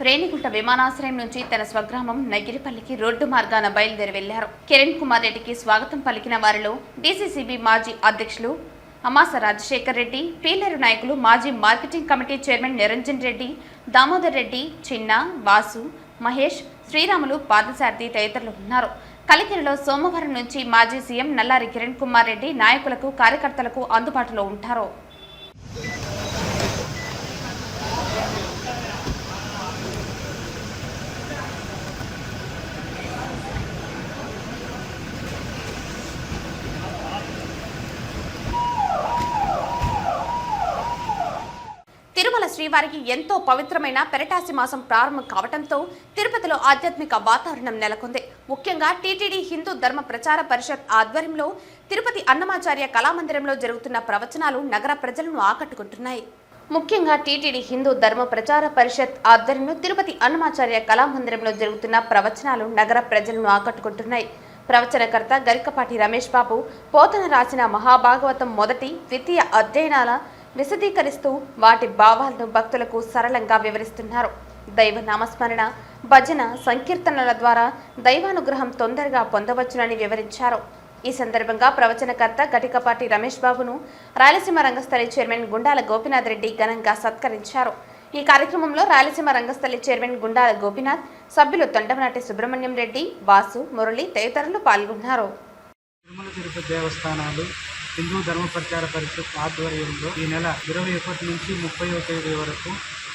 [SPEAKER 1] రేణిగుంట విమానాశ్రయం నుంచి తన స్వగ్రామం నగిరిపల్లికి రోడ్డు మార్గాన బయలుదేరి వెళ్లారు. కిరణ్ కుమార్ రెడ్డికి స్వాగతం పలికిన వారిలో డీసీసీబీ మాజీ అధ్యక్షులు అమాస రాజశేఖర్ రెడ్డి, పీలేరు నాయకులు, మాజీ marketing committee chairman Niranjan Reddy, Damodar Reddy, చిన్న, వాసు, మహేష్, శ్రీరాములు, పాదసారథి తదితరులు ఉన్నారు. కలికిరిలో సోమవారం నుంచి మాజీ సీఎం నల్లారి కిరణ్ కుమార్ రెడ్డి నాయకులకు, కార్యకర్తలకు అందుబాటులో ఉంటారు. తిరుమల శ్రీవారికి ఎంతో పవిత్రమైన పెరటాసి మాసం ప్రారంభం కావడంతో తిరుపతిలో ఆధ్యాత్మిక వాతావరణం నెలకొంది. ముఖ్యంగా టీటీడీ హిందూ ధర్మ ప్రచార పరిషత్ ఆధ్వర్యంలో తిరుపతి అన్నమాచార్య కళామందిరంలో జరుగుతున్న ప్రవచనాలు నగర ప్రజలను ఆకట్టుకుంటున్నాయి. ముఖ్యంగా టీటీడీ హిందూ ధర్మ ప్రచార పరిషత్ ఆధ్వర్యంలో తిరుపతి అన్నమాచార్య కళామందిరంలో జరుగుతున్న ప్రవచనాలు నగర ప్రజలను ఆకట్టుకుంటున్నాయి. ప్రవచనకర్త గరికపాటి రమేష్ బాబు పోతన రాసిన మహాభాగవతం 1, 2 అధ్యయనాల విశదీకరిస్తూ వాటి భావాలను భక్తులకు సరళంగా వివరిస్తున్నారు. దైవ నామస్మరణ, భజన, సంకీర్తనల ద్వారా దైవానుగ్రహం తొందరగా పొందవచ్చునని వివరించారు. ఈ సందర్భంగా ప్రవచనకర్త గటికపాటి రమేష్ బాబును రాయలసీమ రంగస్థలి చైర్మన్ గుండాల గోపీనాథ్ రెడ్డి ఘనంగా సత్కరించారు. ఈ కార్యక్రమంలో రాయలసీమ రంగస్థలి చైర్మన్ గుండాల గోపీనాథ్, సభ్యులు తొండమనాటి సుబ్రహ్మణ్యం రెడ్డి, వాసు, మురళి తదితరులు పాల్గొన్నారు.
[SPEAKER 12] తిరుమల తిరుపతి దేవస్థానాలు హిందూ ధర్మ ప్రచార పరిషత్ ఆధ్వర్యంలో ఈ నెల 21 నుంచి 30వ తేదీ వరకు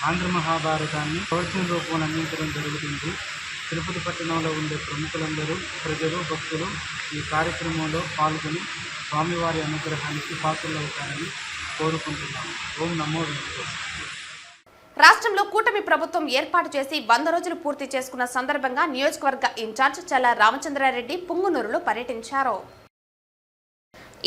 [SPEAKER 12] ఆంధ్ర మహాభారతాన్ని ప్రవచన రూపంలో అందించడం జరుగుతుంది. తిరుపతి పట్టణంలో ఉండే ప్రముఖులందరూ, ప్రజలు, భక్తులు ఈ కార్యక్రమంలో పాల్గొని స్వామివారి అనుగ్రహానికి పాత్రలవుతారని కోరుకుంటున్నాము. ఓం నమో వెంకటేశ్వర.
[SPEAKER 1] రాష్ట్రంలో కూటమి ప్రభుత్వం ఏర్పాటు చేసి 100 రోజులు పూర్తి చేసుకున్న సందర్భంగా నియోజకవర్గ ఇన్ఛార్జ్ చల్లా రామచంద్రారెడ్డి పుంగునూరులో పర్యటించారు.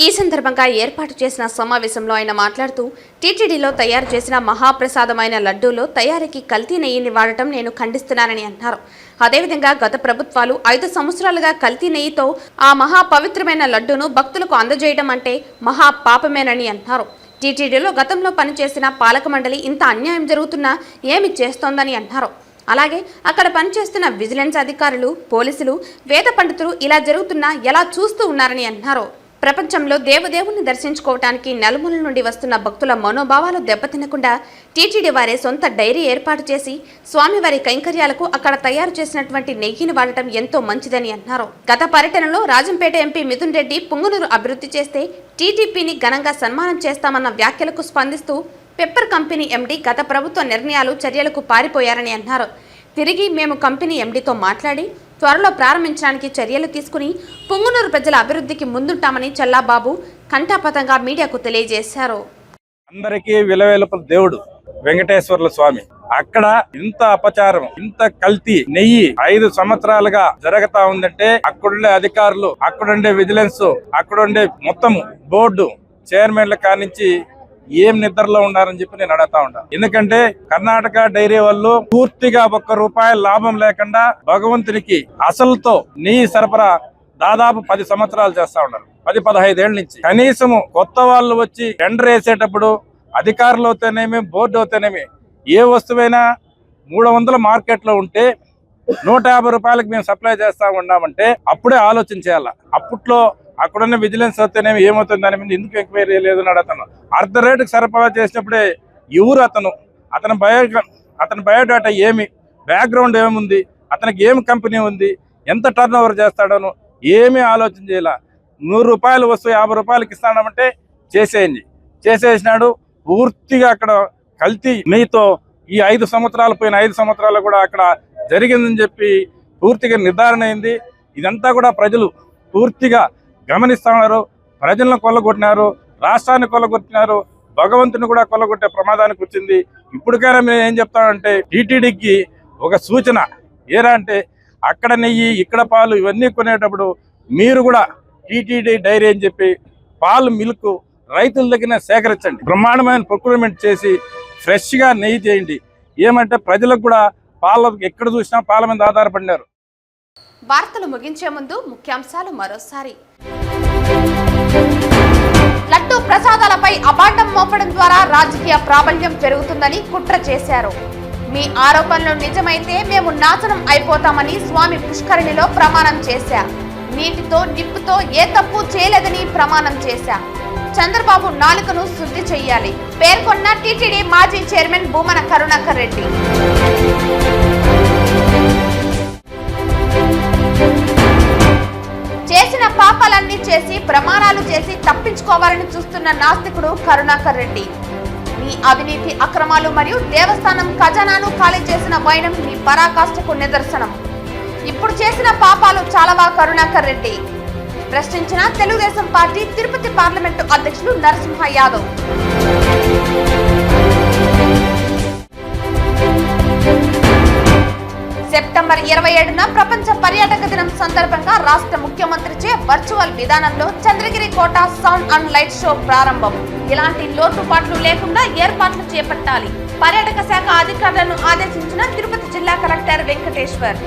[SPEAKER 1] ఈ సందర్భంగా ఏర్పాటు చేసిన సమావేశంలో ఆయన మాట్లాడుతూ, టీటీడీలో తయారు చేసిన మహాప్రసాదమైన లడ్డూలో తయారీకి కల్తీ నెయ్యిని వాడటం నేను ఖండిస్తున్నానని అన్నారు. అదేవిధంగా గత ప్రభుత్వాలు 5 సంవత్సరాలుగా కల్తీ నెయ్యితో ఆ మహాపవిత్రమైన లడ్డూను భక్తులకు అందజేయడం అంటే మహాపాపమేనని అన్నారు. టీటీడీలో గతంలో పనిచేసిన పాలక మండలి ఇంత అన్యాయం జరుగుతున్నా ఏమి చేస్తోందని అన్నారు. అలాగే అక్కడ పనిచేస్తున్న విజిలెన్స్ అధికారులు, పోలీసులు, వేద పండితులు ఇలా జరుగుతున్నా ఎలా చూస్తూ ఉన్నారని అన్నారు. ప్రపంచంలో దేవదేవుని దర్శించుకోవటానికి నలుమూల నుండి వస్తున్న భక్తుల మనోభావాలు దెబ్బతినకుండా టీటీడీ వారే సొంత డైరీ ఏర్పాటు చేసి స్వామివారి కైంకర్యాలకు అక్కడ తయారు చేసినటువంటి నెయ్యిని వాడటం ఎంతో మంచిదని అన్నారు. గత పర్యటనలో రాజంపేట ఎంపీ మిథున్ రెడ్డి పుంగునూరు అభివృద్ధి చేస్తే టీటీపీని ఘనంగా సన్మానం చేస్తామన్న వ్యాఖ్యలకు స్పందిస్తూ పెప్పర్ కంపెనీ ఎండీ గత ప్రభుత్వ నిర్ణయాలు, చర్యలకు పారిపోయారని అన్నారు. తిరిగి మేము కంపెనీ ఎండీతో మాట్లాడి త్వరలో ప్రారంభించడానికి చర్యలు తీసుకుని పుంగునూరు ప్రజల అభివృద్ధికి ముందుంటామని చల్లాబాబు కంఠాపతంగా మీడియాకు తెలియజేశారు.
[SPEAKER 15] అందరికీ విలవేలుపల దేవుడు వెంకటేశ్వర్ల స్వామి. అక్కడ ఇంత అపచారం, ఇంత కల్తీ నెయ్యి 5 సంవత్సరాలుగా జరుగుతా ఉందంటే అక్కడుండే అధికారులు, అక్కడుండే విజిలెన్స్, అక్కడుండే మొత్తం బోర్డు చైర్మన్ల కానించి ఏం నిద్రలో ఉన్నారని చెప్పి నేను అడుగుతా ఉంటాను. ఎందుకంటే కర్ణాటక డైరీ వాళ్ళు పూర్తిగా ₹1 లాభం లేకుండా భగవంతునికి అసలుతో నెయ్యి సరఫరా దాదాపు 10 సంవత్సరాలు చేస్తా ఉన్నారు. 10-15 ఏళ్ల నుంచి. కనీసము కొత్త వాళ్ళు వచ్చి టెండర్ వేసేటప్పుడు అధికారులు అవుతానేమి, బోర్డు అవుతానేమి, ఏ వస్తువైనా 300 మార్కెట్లో ఉంటే ₹150 మేము సప్లై చేస్తా ఉన్నామంటే అప్పుడే ఆలోచన చేయాల. అప్పట్లో అక్కడున్న విజిలెన్స్ అవుతానేమి ఏమవుతుంది దాని మీద ఎందుకు ఎంక్వైరీ లేదని అడుగుతాను. అర్ధ రేటుకి సరఫరా చేసినప్పుడే ఎవరు అతని బయోడాటా ఏమి, బ్యాక్గ్రౌండ్ ఏముంది, అతనికి ఏమి కంపెనీ ఉంది, ఎంత టర్న్ ఓవర్ చేస్తాడను ఏమీ ఆలోచన చేయాల. ₹100 వస్తువు ₹50 ఇస్తామంటే చేసేసినాడు. పూర్తిగా అక్కడ కల్తీ నెయ్యితో ఈ 5 సంవత్సరాలు పోయిన 5 సంవత్సరాలు కూడా అక్కడ జరిగిందని చెప్పి పూర్తిగా నిర్ధారణ అయింది. ఇదంతా కూడా ప్రజలు పూర్తిగా గమనిస్తా ఉన్నారు. ప్రజలను కొల్లగొట్టినారు, రాష్ట్రాన్ని కొల్లగొట్టినారు, భగవంతుని కూడా కొల్లగొట్టే ప్రమాదానికి వచ్చింది. ఇప్పటికైనా మేము ఏం చెప్తామంటే టీటీడీకి ఒక సూచన ఏరా అంటే అక్కడ నెయ్యి, ఇక్కడ పాలు ఇవన్నీ కొనేటప్పుడు మీరు కూడా టీటీడీ డైరీ అని చెప్పి పాలు, మిల్క్ రైతుల దగ్గర సేకరించండి. బ్రహ్మాండమైన ప్రొక్యూర్మెంట్ చేసి ఫ్రెష్గా నెయ్యి చేయండి. ఏమంటే ప్రజలకు కూడా పాల ఎక్కడ చూసినా పాల మీద ఆధారపడినారు.
[SPEAKER 1] వార్తలు ముగించే ముందు ముఖ్యాంశాలు మరోసారి. లడ్డూ ప్రసాదాలపై అబాండం మోపడం ద్వారా రాజకీయ ప్రాబల్యం పెరుగుతుందని కుట్ర చేశారు. మీ ఆరోపణలు నిజమైతే మేము నాశనం అయిపోతామని స్వామి పుష్కరిణిలో ప్రమాణం చేశా. నీటితో, నిప్పుతో ఏ తప్పు చేయలేదని ప్రమాణం చేశా. చంద్రబాబు నాలుకను శుద్ధి చెయ్యాలి పేర్కొన్న టీటీడీ మాజీ చైర్మన్ భూమన కరుణాకర్ రెడ్డి. చేసిన పాపాలన్నీ చేసి ప్రమాణాలు చేసి తప్పించుకోవాలని చూస్తున్న నాస్తికుడు కరుణాకర్ రెడ్డి. మీ అవినీతి అక్రమాలు మరియు దేవస్థానం ఖజానాను ఖాళీ చేసిన వైనం మీ పరాకాష్ఠకు నిదర్శనం. ఇప్పుడు చేసిన పాపాలు చాలవా కరుణాకర్ రెడ్డి? ప్రశ్నించిన తెలుగుదేశం పార్టీ తిరుపతి పార్లమెంటు అధ్యక్షులు నరసింహ యాదవ్. సెప్టెంబర్ 27న ప్రపంచ పర్యాటక దినం సందర్భంగా రాష్ట్ర ముఖ్యమంత్రిచే వర్చువల్ విధానంలో చంద్రగిరి కోట సౌండ్ అండ్ లైట్ షో ప్రారంభం. ఇలాంటి లోటుపాట్లు లేకుండా ఏర్పాట్లు చేపట్టాలి. పర్యాటక శాఖ అధికారులను ఆదేశించిన తిరుపతి జిల్లా కలెక్టర్ వెంకటేశ్వర్.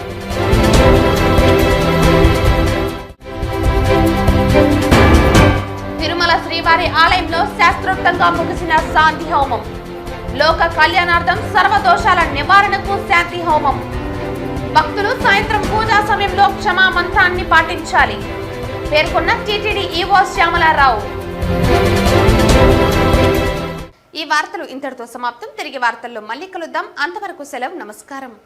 [SPEAKER 1] తిరుమల శ్రీవారి ఆలయంలో శాస్త్రోక్తంగా ముగిసిన శాంతి హోమం. లోక కళ్యాణార్థం సర్వదోషాల నివారణకు శాంతి హోమం. భక్తులు సాయంత్రం పూజా సమయంలో క్షమా మంత్రాన్ని పాటించాలి పేర్కొన్న టీటీడీ ఈవో శ్యామలారావు. ఈ వార్తలు ఇంతటితో సమాప్తం. తిరిగి వార్తల్లో మళ్ళీ కలుద్దాం. అంతవరకు సెలవు. నమస్కారం.